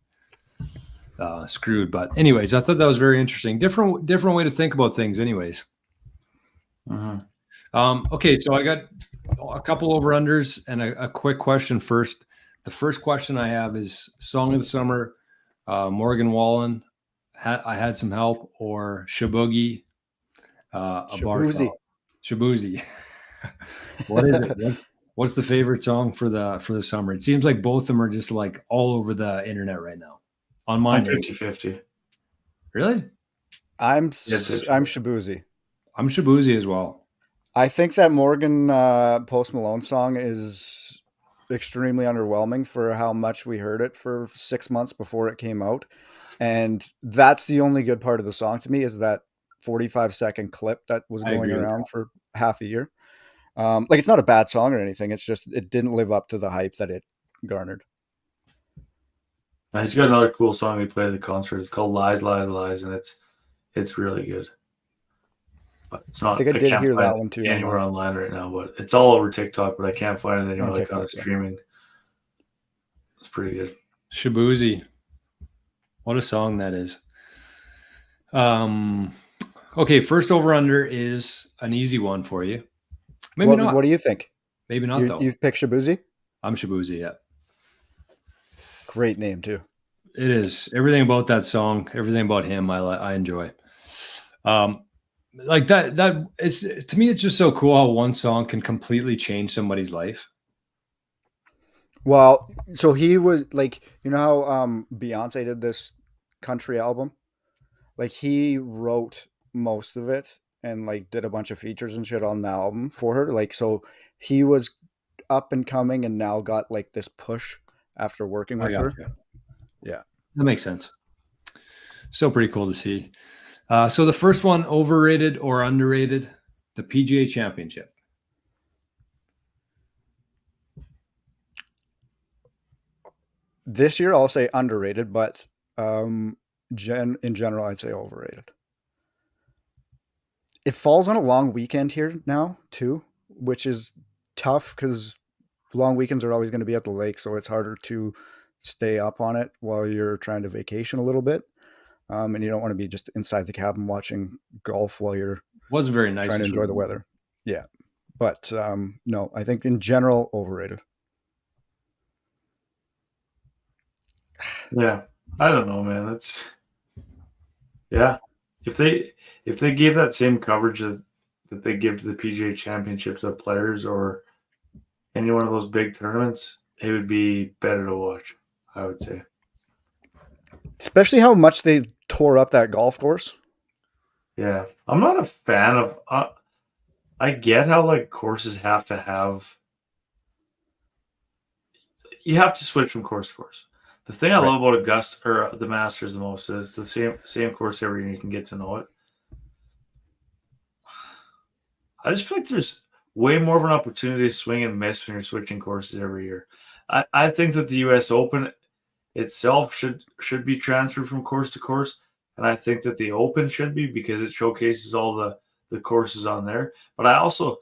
of screwed. But anyways, I thought that was very interesting. Different way to think about things. Anyways. Okay, so I got a couple over unders and a quick question first. The first question I have is Song of the Summer, Morgan Wallen, I Had Some Help, or Shaboogie, Shabuzi. Shabuzi. What is it? What's the favorite song for the summer? It seems like both of them are just like all over the internet right now. On mine, 50-50. Really? I'm Shabuzi. I'm Shabuzi as well. I think that Morgan Post Malone song is extremely underwhelming for how much we heard it for 6 months before it came out. And that's the only good part of the song to me is that 45-second clip that was going around for half a year. Like, it's not a bad song or anything. It's just it didn't live up to the hype that it garnered. He's got another cool song he played at the concert. It's called Lies, Lies, Lies, and it's really good. But it's not. I think I did can't hear find that one too. Anywhere online right now, but it's all over TikTok. But I can't find it anywhere TikTok, on streaming. It's pretty good. Shabuzi. What a song that is. Okay, first over under is an easy one for you. Maybe not. What do you think? Maybe not, though. You pick Shabuzi? I'm Shabuzi, yeah. Great name, too. It is. Everything about that song, everything about him, I enjoy. Like that it's, to me, it's just so cool how one song can completely change somebody's life. Well, so he was like, you know how Beyonce did this country album? Like, he wrote most of it and like did a bunch of features and shit on the album for her. Like, so he was up and coming and now got like this push after working with her. Yeah. That makes sense. So pretty cool to see. So the first one, overrated or underrated, the PGA Championship. This year, I'll say underrated, but in general, I'd say overrated. It falls on a long weekend here now, too, which is tough because long weekends are always going to be at the lake, so it's harder to stay up on it while you're trying to vacation a little bit. And you don't want to be just inside the cabin watching golf while you're wasn't very nice trying to enjoy the weather. Yeah. But no, I think in general, overrated. Yeah. I don't know, man. That's if they gave that same coverage that they give to the PGA Championship to the players or any one of those big tournaments, it would be better to watch, I would say. Especially how much they tore up that golf course. Yeah. I'm not a fan of I get how like courses have to have you have to switch from course to course. The thing I love about Augusta or the Masters the most is it's the same course every year. You can get to know it. I just feel like there's way more of an opportunity to swing and miss when you're switching courses every year. I think that the U.S. Open itself should be transferred from course to course, and I think that the Open should be because it showcases all the courses on there. But I also,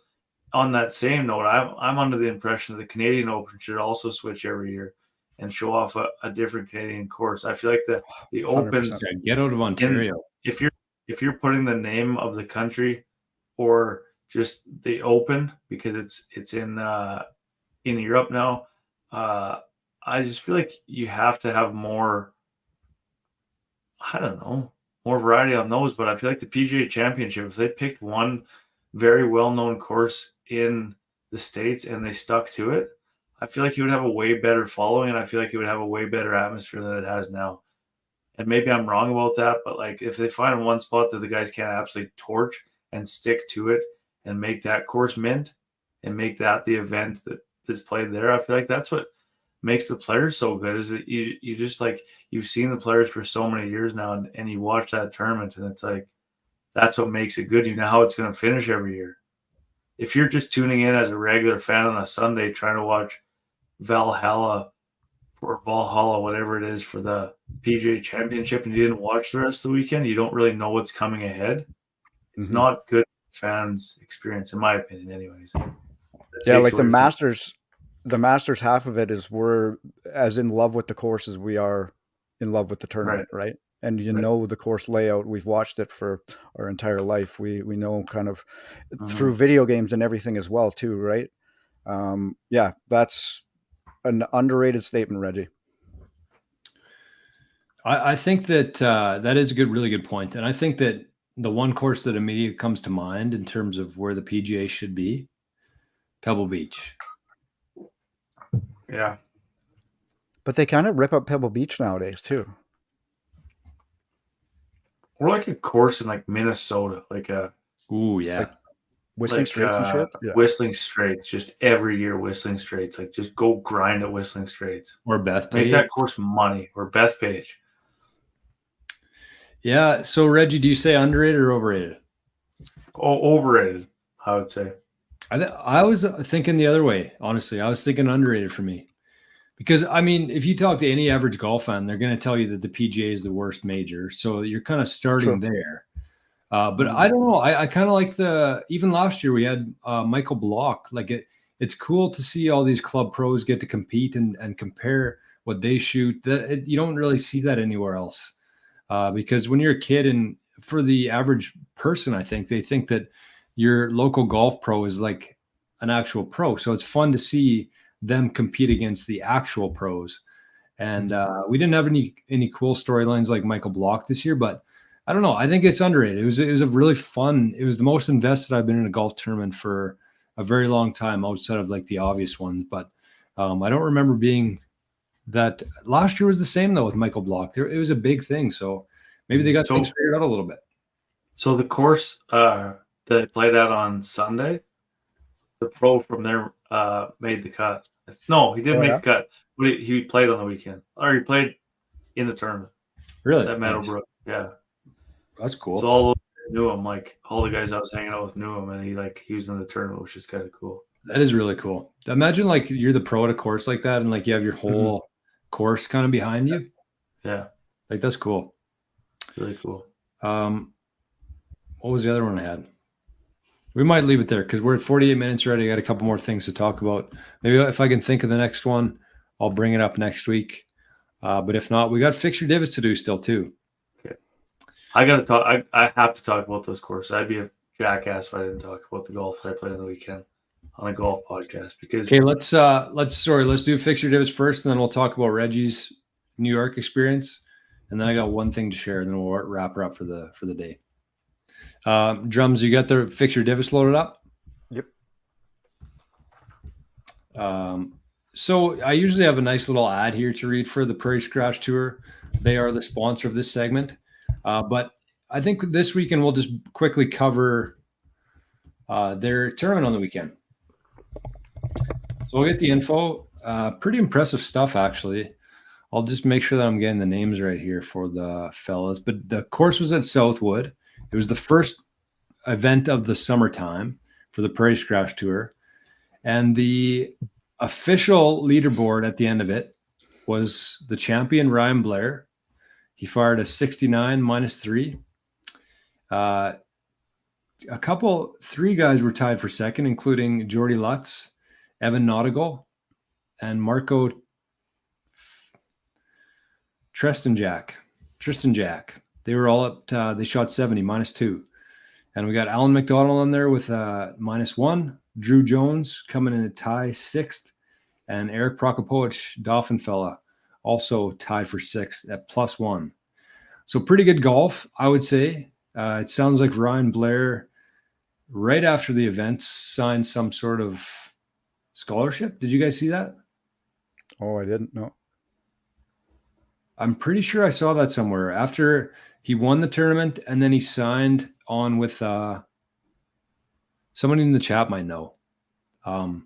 on that same note, I'm under the impression that the Canadian Open should also switch every year and show off a different Canadian course. I feel like the Opens get out of Ontario. If you're putting the name of the country or just the Open because it's in Europe now, I just feel like you have to have more. I don't know, more variety on those. But I feel like the PGA Championship, if they picked one very well-known course in the States and they stuck to it, I feel like it would have a way better following, and I feel like it would have a way better atmosphere than it has now. And maybe I'm wrong about that, but like if they find one spot that the guys can't absolutely torch and stick to it and make that course mint and make that the event that's played there, I feel like that's what makes the players so good, is that you just like, you've seen the players for so many years now, and you watch that tournament, and it's like, that's what makes it good. You know how it's going to finish every year. If you're just tuning in as a regular fan on a Sunday trying to watch Valhalla or Valhalla, whatever it is, for the PGA Championship, and you didn't watch the rest of the weekend, you don't really know what's coming ahead. It's not good fans experience, in my opinion, anyways. Yeah, like the Masters half of it is we're as in love with the course as we are in love with the tournament, right? And you know the course layout. We've watched it for our entire life. We know kind of through video games and everything as well too, right? Yeah, that's an underrated statement, Reggie. I think that that is a really good point. And I think that the one course that immediately comes to mind in terms of where the PGA should be, Pebble Beach. Yeah. But they kind of rip up Pebble Beach nowadays too. Or like a course in like Minnesota, like a like Whistling Straits and shit. Yeah. Whistling Straits, just every year Whistling Straits. Like just go grind at Whistling Straits. Or Bethpage. Make that course money. Or Bethpage. Yeah. So Reggie, do you say underrated or overrated? Oh, overrated, I would say. I was thinking the other way, honestly. I was thinking underrated for me. Because, I mean, if you talk to any average golf fan, they're going to tell you that the PGA is the worst major. So you're kind of starting there. But I don't know. I kind of like even last year we had Michael Block. Like it's cool to see all these club pros get to compete and compare what they shoot. You don't really see that anywhere else. Because when you're a kid, and for the average person, I think they think that your local golf pro is like an actual pro. So it's fun to see them compete against the actual pros. And we didn't have any cool storylines like Michael Block this year, but I don't know. I think it's underrated. It was a really fun. It was the most invested I've been in a golf tournament for a very long time, outside of like the obvious ones. But I don't remember being that. Last year was the same though with Michael Block. It was a big thing. So maybe they got things figured out a little bit. So the course that I played at on Sunday, the pro from there made the cut. No, he didn't make the cut. But he played on the weekend, or he played in the tournament. Really? At Meadowbrook. Yeah. That's cool. So all knew him, like all the guys I was hanging out with knew him, and he was in the tournament, which is kind of cool. That is really cool. Imagine like you're the pro at a course like that, and like you have your whole course kind of behind you. Yeah, like that's cool. Really cool. What was the other one I had? We might leave it there because we're at 48 minutes already. I got a couple more things to talk about. Maybe if I can think of the next one, I'll bring it up next week. But if not, we got fixture divots to do still too. I got to talk. I have to talk about those courses. I'd be a jackass if I didn't talk about the golf that I played on the weekend on a golf podcast. Because let's do fixture divots first, and then we'll talk about Reggie's New York experience, and then I got one thing to share, and then we'll wrap her up for the day. Drums, you got the fixture divots loaded up? Yep. So I usually have a nice little ad here to read for the Prairie Scratch Tour. They are the sponsor of this segment. But I think this weekend we'll just quickly cover their tournament on the weekend. So we'll get the info. Pretty impressive stuff, actually. I'll just make sure that I'm getting the names right here for the fellas. But the course was at Southwood. It was the first event of the summertime for the Prairie Scratch Tour. And the official leaderboard at the end of it was the champion, Ryan Blair. He fired a 69 -3. Three guys were tied for second, including Jordy Lutz, Evan Nautigal, and Marco Tristan Jack. They were all up. They shot 70 -2. And we got Alan McDonald in there with -1. Drew Jones coming in a tie 6th. And Eric Prokopowicz, Dauphin fella, also tied for 6th at +1. So pretty good golf, I would say. It sounds like Ryan Blair, right after the event, signed some sort of scholarship. Did you guys see that? Oh, I didn't know. I'm pretty sure I saw that somewhere. After he won the tournament, and then he signed on with somebody in the chat might know. I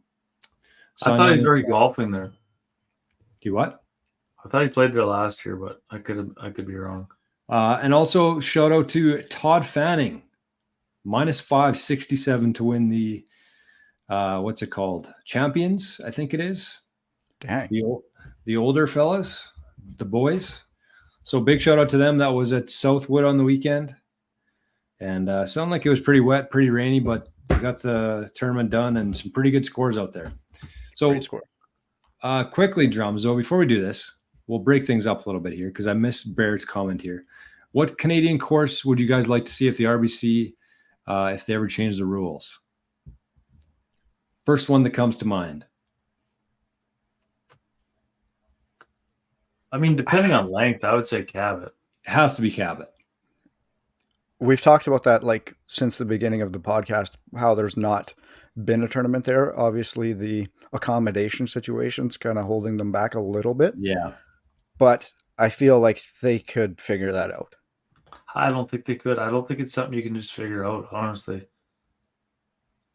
thought he was already golfing there. You what? I thought he played there last year, but I could be wrong. And also shout out to Todd Fanning, -567 to win the what's it called? Champions, I think it is. Dang. The older fellas, the boys. So big shout out to them. That was at Southwood on the weekend. And sounded like it was pretty wet, pretty rainy, but we got the tournament done and some pretty good scores out there. So Great score. Quickly, Drums, though, before we do this, we'll break things up a little bit here because I missed Barrett's comment here. What Canadian course would you guys like to see if the RBC, if they ever change the rules? First one that comes to mind. I mean, depending on length, I would say Cabot. It has to be Cabot. We've talked about that like since the beginning of the podcast, how there's not been a tournament there. Obviously, the accommodation situation's kind of holding them back a little bit. Yeah. But I feel like they could figure that out. I don't think they could. I don't think it's something you can just figure out, honestly.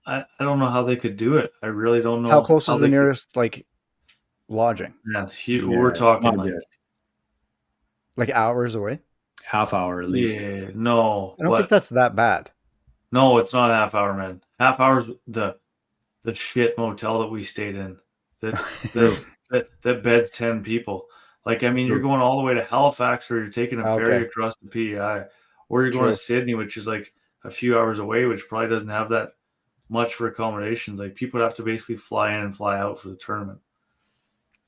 I don't know how they could do it. I really don't know. How close is the nearest like lodging? Yeah, we're talking like hours away. Half hour at least. Yeah, no. I don't think that's that bad. No, it's not a half hour, man. Half hour's the shit motel that we stayed in. That beds 10 people. Like, I mean, you're going all the way to Halifax, or you're taking a ferry across the PEI, or you're going to Sydney, which is like a few hours away, which probably doesn't have that much for accommodations. Like, people have to basically fly in and fly out for the tournament.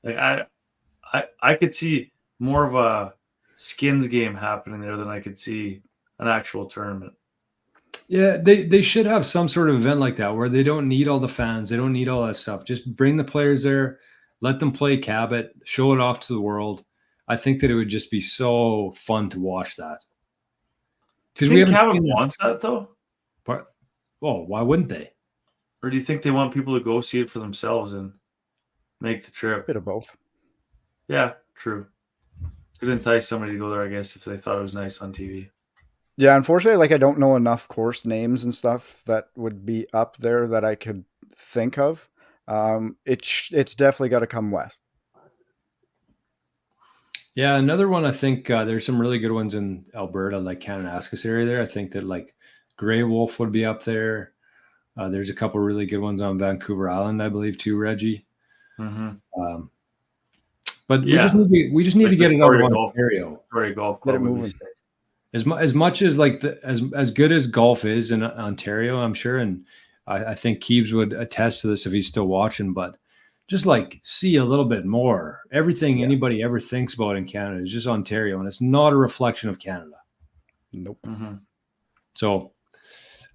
Like, I could see more of a skins game happening there than I could see an actual tournament. Yeah, they should have some sort of event like that where they don't need all the fans. They don't need all that stuff. Just bring the players there, let them play Cabot, show it off to the world. I think that it would just be so fun to watch that. Because we Cabot wants that, though? But, well, why wouldn't they? Or do you think they want people to go see it for themselves and make the trip? Bit of both. Yeah, true. Could entice somebody to go there, I guess, if they thought it was nice on TV. Yeah, unfortunately, like I don't know enough course names and stuff that would be up there that I could think of. It's definitely got to come west. Yeah, another one. I think there's some really good ones in Alberta, like Kananaskis area. There, I think that like Grey Wolf would be up there. There's a couple really good ones on Vancouver Island, I believe, too, Reggie. Mm-hmm. But we just need to get it out of Ontario. Golf Let it move. As much as like as good as golf is in Ontario, I'm sure, and I think Keebs would attest to this if he's still watching. But just like see a little bit more. Everything anybody ever thinks about in Canada is just Ontario, and it's not a reflection of Canada. Nope. Mm-hmm. So,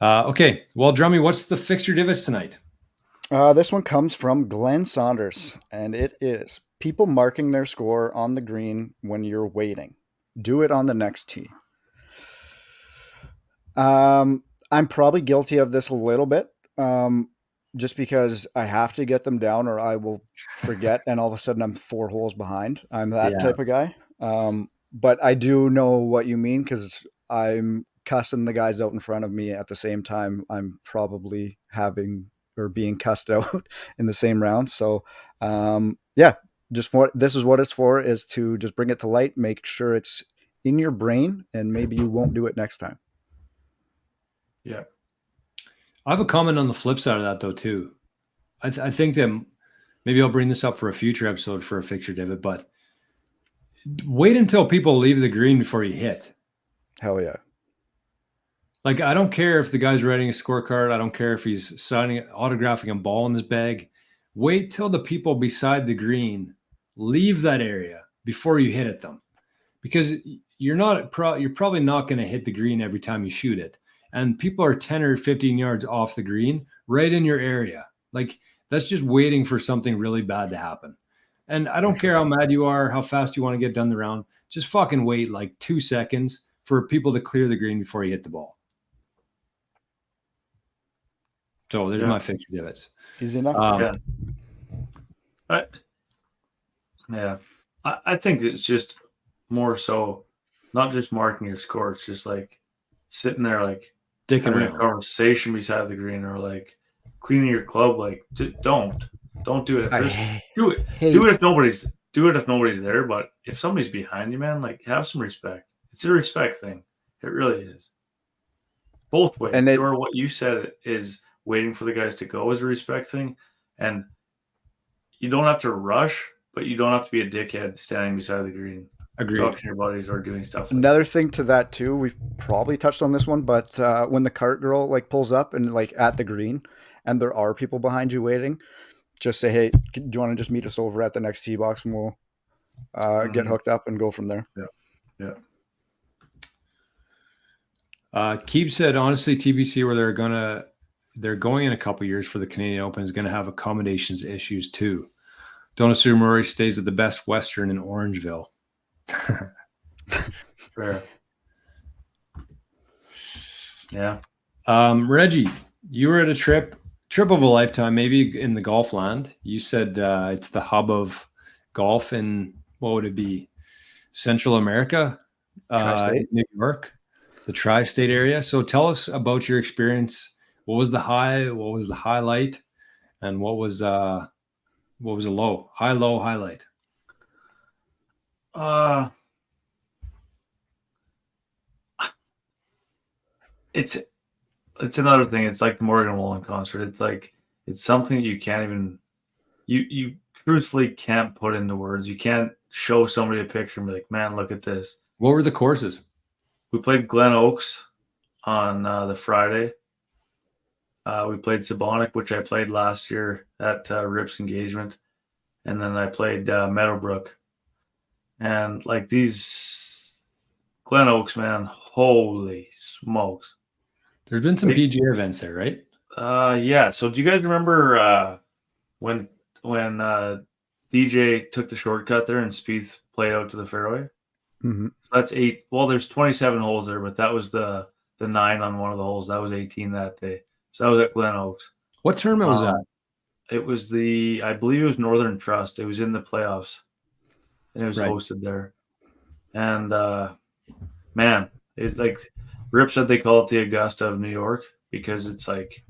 okay. Well, Drummy, what's the fixture divots tonight? This one comes from Glenn Saunders, and it is people marking their score on the green when you're waiting. Do it on the next tee. I'm probably guilty of this a little bit, just because I have to get them down or I will forget, and all of a sudden I'm 4 holes behind. I'm that type of guy. But I do know what you mean because I'm cussing the guys out in front of me at the same time. I'm probably having or being cussed out in the same round. So, just this is what it's for, is to just bring it to light, make sure it's in your brain, and maybe you won't do it next time. Yeah. I have a comment on the flip side of that, though, too. I think that maybe I'll bring this up for a future episode for a fixture divot, but wait until people leave the green before you hit. Hell yeah. Like, I don't care if the guy's writing a scorecard. I don't care if he's autographing a ball in his bag. Wait till the people beside the green leave that area before you hit at them, because you're probably not going to hit the green every time you shoot it. And people are 10 or 15 yards off the green right in your area. Like, that's just waiting for something really bad to happen. And I don't care how mad you are, how fast you want to get done the round. just fucking wait like 2 seconds for people to clear the green before you hit the ball. So there's my fixture divots. Easy enough. I think it's just more so not just marking your score. It's just like sitting there, like dicking having around. a conversation beside the green, or like cleaning your club. Like, don't do it. Do it if nobody's there. But if somebody's behind you, man, like, have some respect. It's a respect thing. It really is. Both ways. And Jordan, what you said is waiting for the guys to go is a respect thing, and you don't have to rush, but you don't have to be a dickhead standing beside the green. Agreed. Talking to your buddies or doing stuff. Another thing to that too, we've probably touched on this one, but when the cart girl like pulls up and like at the green, and there are people behind you waiting, just say, "Hey, do you want to just meet us over at the next tee box, and we'll get hooked up and go from there." Yeah. Keeb said, honestly, TBC, where they're going in a couple years for the Canadian Open, is going to have accommodations issues too. Don't assume Rory stays at the Best Western in Orangeville. Fair. Yeah. Reggie, you were at a trip of a lifetime, maybe in the golf land. You said it's the hub of golf in, what would it be, Central America, New York, the tri-state area. So tell us about your experience. What was the high? What was the highlight? And what was the low? High, low, highlight. It's another thing. It's like the Morgan Wallen concert. It's like, it's something you can't even, you truthfully can't put into words. You can't show somebody a picture and be like, man, look at this. What were the courses? We played Glen Oaks on the Friday. We played Sabonic, which I played last year at Rip's engagement. And then I played Meadowbrook. And like these Glen Oaks, man, holy smokes. There's been some PGA events there, right? Yeah. So do you guys remember when DJ took the shortcut there and Spieth played out to the fairway? Mm-hmm. So that's 8. Well, there's 27 holes there, but that was the 9 on one of the holes. That was 18 that day. So that was at Glen Oaks. What tournament was that? It was I believe it was Northern Trust. It was in the playoffs, and it was hosted there. And man, it's like Rip said they call it the Augusta of New York because it's like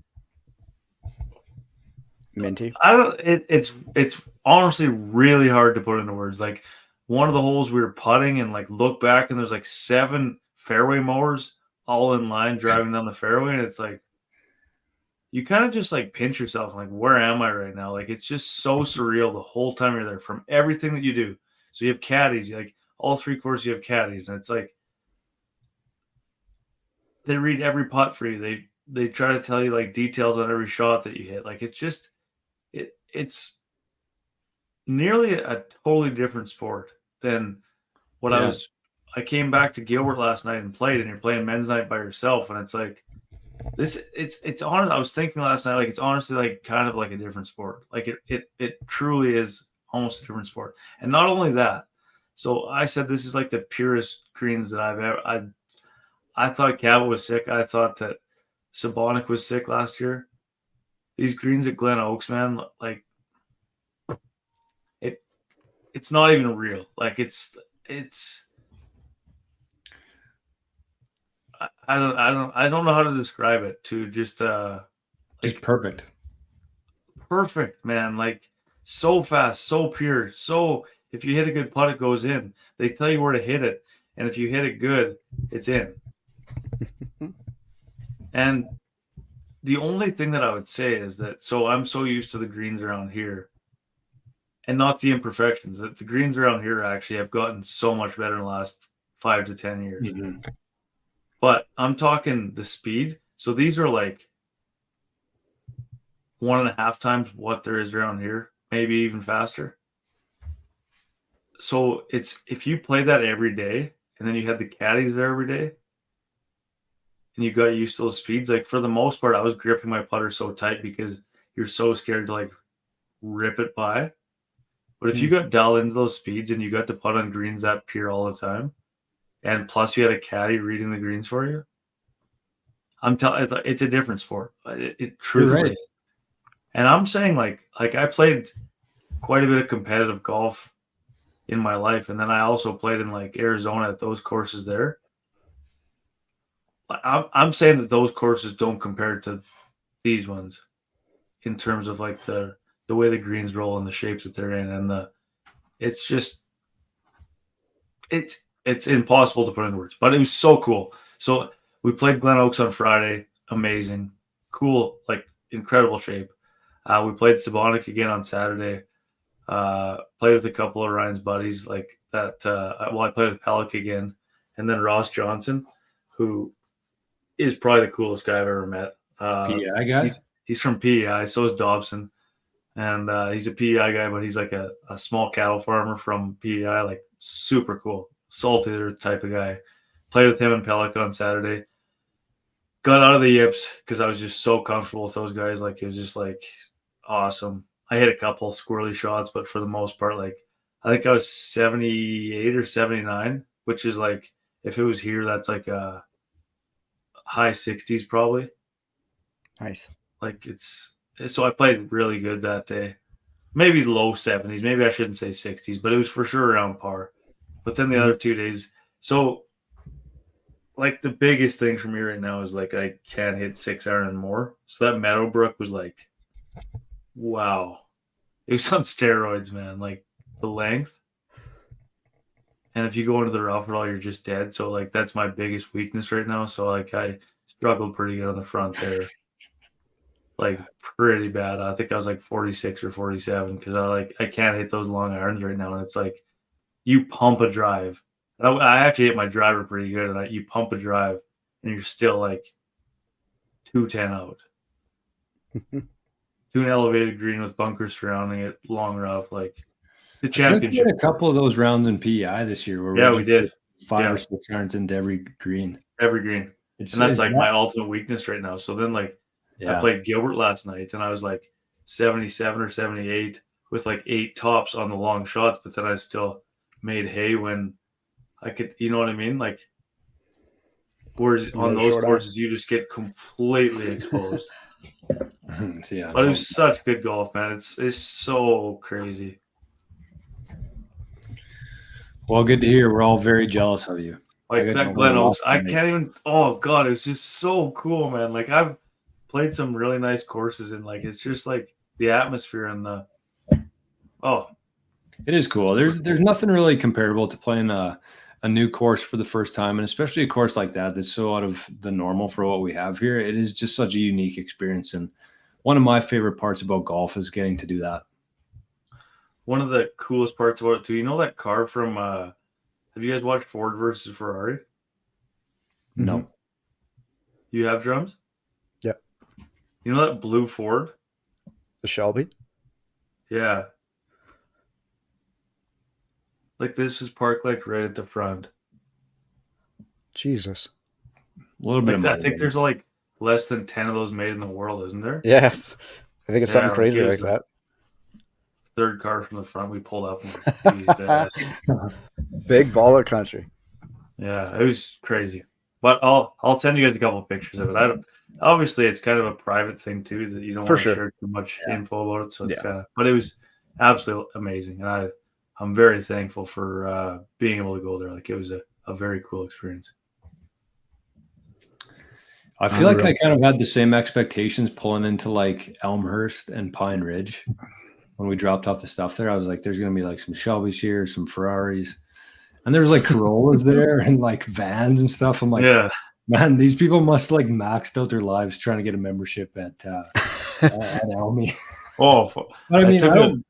minty. It's honestly really hard to put into words. Like, one of the holes we were putting and like look back and there's like 7 fairway mowers all in line driving down the fairway, and it's like you kind of just like pinch yourself like, where am I right now? Like, it's just so surreal the whole time you're there from everything that you do. So you have caddies, like all 3 courses you have caddies, and it's like they read every putt for you. They try to tell you like details on every shot that you hit. Like, it's just it's nearly a totally different sport than what I came back to Gilbert last night and played, and you're playing men's night by yourself, and it's like it's honest. I was thinking last night, like, it's honestly like kind of like a different sport. Like it truly is almost a different sport. And not only that, so I said this is like the purest greens that I've ever. I thought Cabot was sick. I thought that Sabonic was sick last year. These greens at Glen Oaks, man, like it's not even real. Like it's I don't know how to describe it. To just perfect, man. Like, so fast, so pure. So if you hit a good putt, it goes in. They tell you where to hit it, and if you hit it good, it's in. And the only thing that I would say is that, so I'm so used to the greens around here, and not the imperfections, that the greens around here actually have gotten so much better in the last 5 to 10 years. Mm-hmm. But I'm talking the speed. So these are like 1.5 times what there is around here, maybe even faster. So it's, if you play that every day, and then you had the caddies there every day, and you got used to those speeds, like, for the most part, I was gripping my putter so tight because you're so scared to like rip it by. But if you got dialed into those speeds and you got to putt on greens that pure all the time, and plus you had a caddy reading the greens for you, I'm telling it's a different sport. It truthfully right. is. And I'm saying like I played quite a bit of competitive golf in my life, and then I also played in like Arizona at those courses there. I'm saying that those courses don't compare to these ones in terms of like the way the greens roll and the shapes that they're in, and it's just it's impossible to put into words. But it was so cool. So we played Glen Oaks on Friday. Amazing, cool, like incredible shape. We played Sabonic again on Saturday. Played with a couple of Ryan's buddies like that. I played with Pellick again, and then Ross Johnson, who is probably the coolest guy I've ever met. PEI guy? He's from PEI, so is Dobson. And he's a PEI guy, but he's like a small cattle farmer from PEI, like super cool, salty earth type of guy. Played with him and Pellick on Saturday. Got out of the yips because I was just so comfortable with those guys. Like, it was just like awesome. I hit a couple squirrely shots, but for the most part, like, I think I was 78 or 79, which is like, if it was here, that's like a high 60s probably. Nice. Like, so I played really good that day. Maybe low 70s. Maybe I shouldn't say 60s, but it was for sure around par. But then the other 2 days, so like the biggest thing for me right now is like I can't hit 6-iron and more. So that Meadowbrook was like, wow. It was on steroids, man. Like the length. And if you go into the rough at all, you're just dead. So like that's my biggest weakness right now. So like I struggled pretty good on the front there. Like pretty bad. I think I was like 46 or 47 because I can't hit those long irons right now. And it's like you pump a drive. I actually hit my driver pretty good, and you pump a drive, and you're still like 210 out. To an elevated green with bunkers surrounding it, long rough, like the championship. We had a couple of those rounds in PEI this year where we did 5 or 6 irons into every green. Every green. And that's like my ultimate weakness right now. So then like I played Gilbert last night, and I was like 77 or 78 with like 8 tops on the long shots, but then I still made hay when I could, you know what I mean? Like, whereas on those courses, you just get completely exposed. But it was such good golf, man. It's so crazy. Well, good to hear. We're all very jealous of you. Like that Glen Oaks, I can't even. Oh God, it was just so cool, man. Like I've played some really nice courses, and like it's just like the atmosphere and the. Oh, it is cool. There's nothing really comparable to playing a new course for the first time, and especially a course like that that's so out of the normal for what we have here. It is just such a unique experience, and one of my favorite parts about golf is getting to do that. One of the coolest parts about it too, you know that car from have you guys watched Ford versus Ferrari? No. You have drums? Yep. You know that blue Ford? The Shelby? Yeah. Like this was parked like right at the front. Jesus. A little bit. Like I think there's like less than 10 of those made in the world, isn't there? Yes. I think it's something crazy like that. Third car from the front, we pulled up. And big baller country. Yeah, it was crazy. But I'll send you guys a couple of pictures of it. Obviously it's kind of a private thing too that you don't want to share too much info about it. So it's kind of, but it was absolutely amazing, and I'm very thankful for being able to go there. Like it was a very cool experience. I feel like I kind of had the same expectations pulling into like Elmhurst and Pine Ridge when we dropped off the stuff there. I was like, there's going to be like some Shelbys here, some Ferraris, and there's like Corollas there and like vans and stuff. I'm like, man, these people must like maxed out their lives trying to get a membership at Elmy. Oh, but I mean,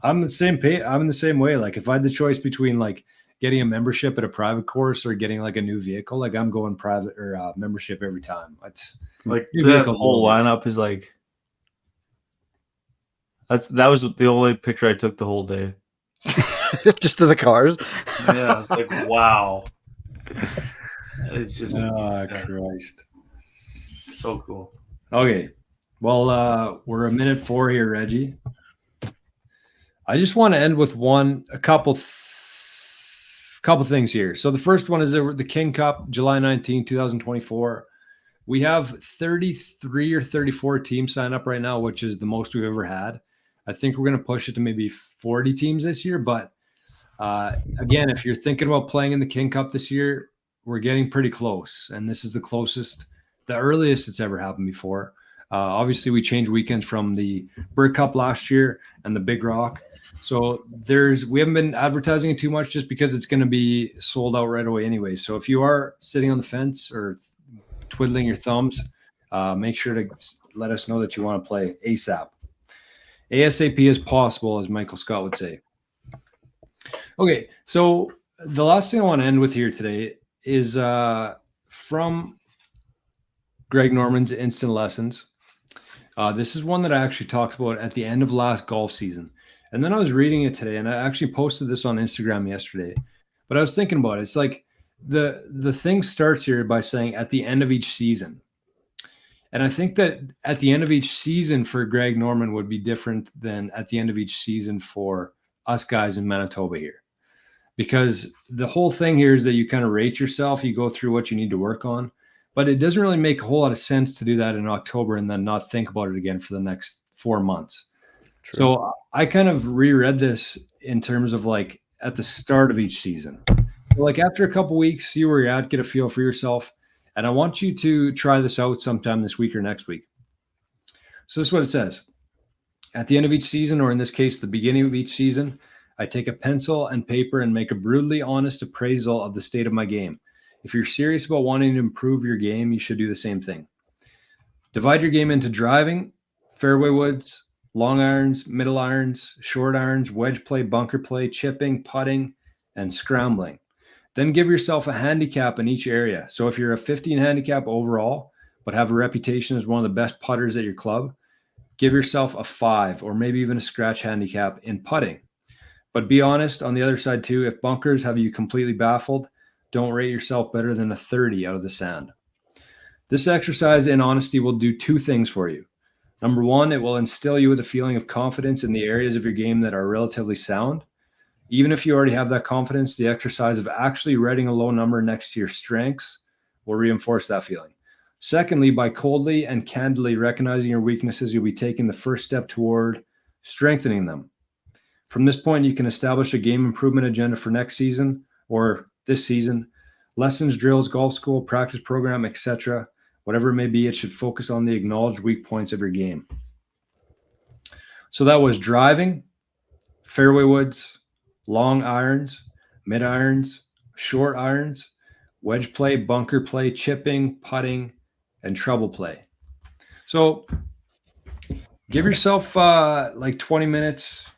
I'm the same I'm in the same way. Like if I had the choice between like getting a membership at a private course or getting like a new vehicle, like I'm going private or membership every time. It's like the whole lineup is like that was the only picture I took the whole day. Just to the cars. Yeah, it's like wow. It's just Christ. So cool. Okay. Well, we're a minute 4 here, Reggie. I just want to end with a couple things here. So the first one is the King Cup, July 19, 2024. We have 33 or 34 teams sign up right now, which is the most we've ever had. I think we're going to push it to maybe 40 teams this year. But again, if you're thinking about playing in the King Cup this year, we're getting pretty close. And this is the earliest it's ever happened before. Obviously, we changed weekends from the Bird Cup last year and the Big Rock. So we haven't been advertising it too much just because it's going to be sold out right away anyway. So if you are sitting on the fence or twiddling your thumbs, make sure to let us know that you want to play ASAP. ASAP as possible, as Michael Scott would say. Okay, so the last thing I want to end with here today is from Greg Norman's Instant Lessons. This is one that I actually talked about at the end of last golf season. And then I was reading it today, and I actually posted this on Instagram yesterday. But I was thinking about it. It's like the thing starts here by saying at the end of each season. And I think that at the end of each season for Greg Norman would be different than at the end of each season for us guys in Manitoba here. Because the whole thing here is that you kind of rate yourself. You go through what you need to work on. But it doesn't really make a whole lot of sense to do that in October and then not think about it again for the next 4 months. True. So I kind of reread this in terms of like at the start of each season. So like after a couple weeks, see where you're at, get a feel for yourself. And I want you to try this out sometime this week or next week. So this is what it says. At the end of each season, or in this case, the beginning of each season, I take a pencil and paper and make a brutally honest appraisal of the state of my game. If you're serious about wanting to improve your game, you should do the same thing. Divide your game into driving, fairway woods, long irons, middle irons, short irons, wedge play, bunker play, chipping, putting, and scrambling. Then give yourself a handicap in each area. So if you're a 15 handicap overall, but have a reputation as one of the best putters at your club, give yourself a 5 or maybe even a scratch handicap in putting. But be honest on the other side too. If bunkers have you completely baffled, don't rate yourself better than a 30 out of the sand. This exercise in honesty will do 2 things for you. Number 1, it will instill you with a feeling of confidence in the areas of your game that are relatively sound. Even if you already have that confidence, the exercise of actually writing a low number next to your strengths will reinforce that feeling. Secondly, by coldly and candidly recognizing your weaknesses, you'll be taking the first step toward strengthening them. From this point, you can establish a game improvement agenda for next season or this season. Lessons, drills, golf school, practice program, etc. Whatever it may be, it should focus on the acknowledged weak points of your game. So that was driving, fairway woods, long irons, mid irons, short irons, wedge play, bunker play, chipping, putting, and treble play. So give yourself like 20 minutes,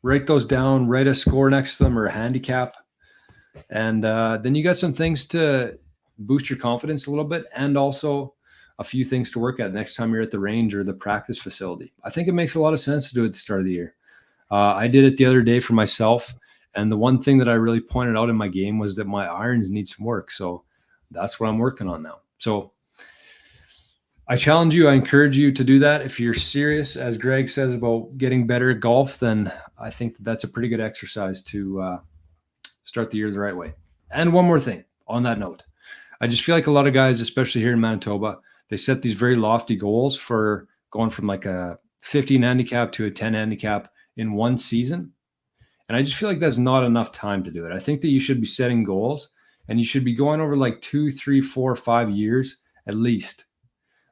write those down, write a score next to them or a handicap. And then you got some things to boost your confidence a little bit and also a few things to work at next time you're at the range or the practice facility. I think it makes a lot of sense to do it at the start of the year. I did it the other day for myself. And the one thing that I really pointed out in my game was that my irons need some work. So that's what I'm working on now. So I challenge you, I encourage you to do that. If you're serious, as Greg says, about getting better at golf, then I think that's a pretty good exercise to start the year the right way. And one more thing on that note, I just feel like a lot of guys, especially here in Manitoba, they set these very lofty goals for going from like a 15 handicap to a 10 handicap in one season. And I just feel like that's not enough time to do it. I think that you should be setting goals and you should be going over like 2, 3, 4, 5 years at least.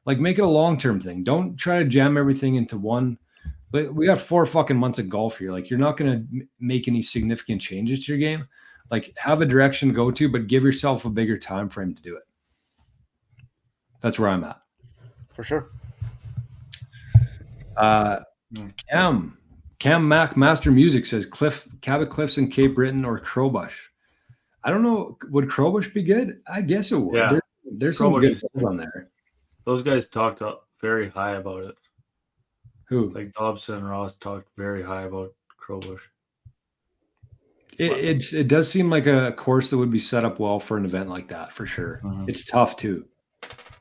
Like make it a long-term thing. Don't try to jam everything into one. But we got 4 fucking months of golf here. Like you're not going to make any significant changes to your game. Like have a direction to go to, but give yourself a bigger time frame to do it. That's where I'm at. For sure. Cam Mac Master Music says Cabot Cliffs and Cape Breton or Crowbush. I don't know. Would Crowbush be good? I guess it would. Yeah. There's some good stuff on there. Those guys talked up very high about it. Who? Like Dobson and Ross talked very high about Crowbush. It does seem like a course that would be set up well for an event like that, for sure. Mm-hmm. It's tough too.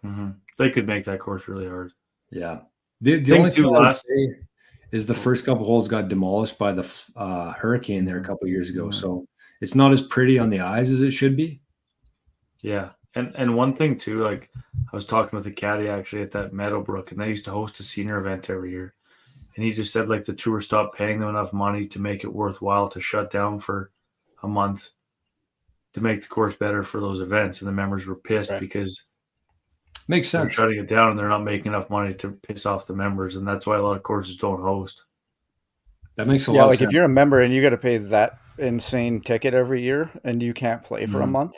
Mm-hmm. They could make that course really hard. Yeah. The only thing I would say is the first couple holes got demolished by the hurricane there a couple years ago. Mhm. So it's not as pretty on the eyes as it should be. Yeah. And one thing too, like I was talking with a caddy actually at that Meadowbrook, and they used to host a senior event every year. And he just said like the tour stopped paying them enough money to make it worthwhile to shut down for a month to make the course better for those events. And the members were pissed Right. because Makes they're sense. shutting it down and they're not making enough money to piss off the members. And that's why a lot of courses don't host. That makes a Yeah, lot of like sense. if you're a member and you got to pay that insane ticket every year and you can't play for a Mhm. month,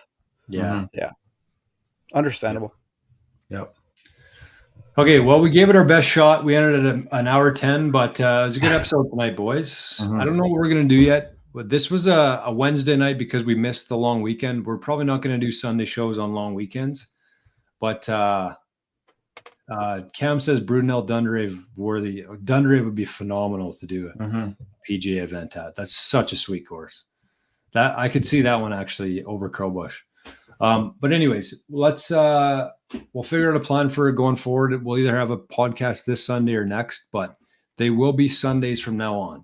Yeah. understandable. Yep. Okay, well, we gave it our best shot. We ended at an hour 10, but it was a good episode tonight, boys. Mhm. I don't know what we're going to do yet, but this was a Wednesday night because we missed the long weekend. We're probably not going to do Sunday shows on long weekends, but Cam says Brudenell Dunderave worthy. Dunderave would be phenomenal to do a Mhm. PGA event at. That's such a sweet course. That I could see that one actually over Crowbush. But anyways, let's we'll figure out a plan for it going forward. We'll either have a podcast this Sunday or next, but they will be Sundays from now on.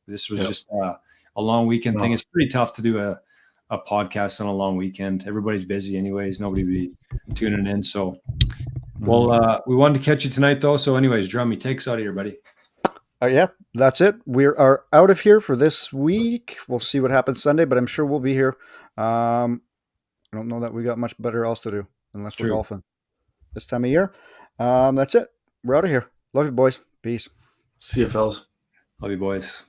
This was Yep. just a long weekend thing. No. It's pretty tough to do a podcast on a long weekend. Everybody's busy anyways. Nobody will be tuning in. So well, we wanted to catch you tonight though. So anyways, Drummy, take us out of here, buddy. Yeah, that's it. We are out of here for this week. We'll see what happens Sunday, but I'm sure we'll be here. I don't know that we got much better else to do unless we're True. golfing this time of year. That's it. We're out of here. Love you, boys. Peace. See you, fellas. Love you, boys.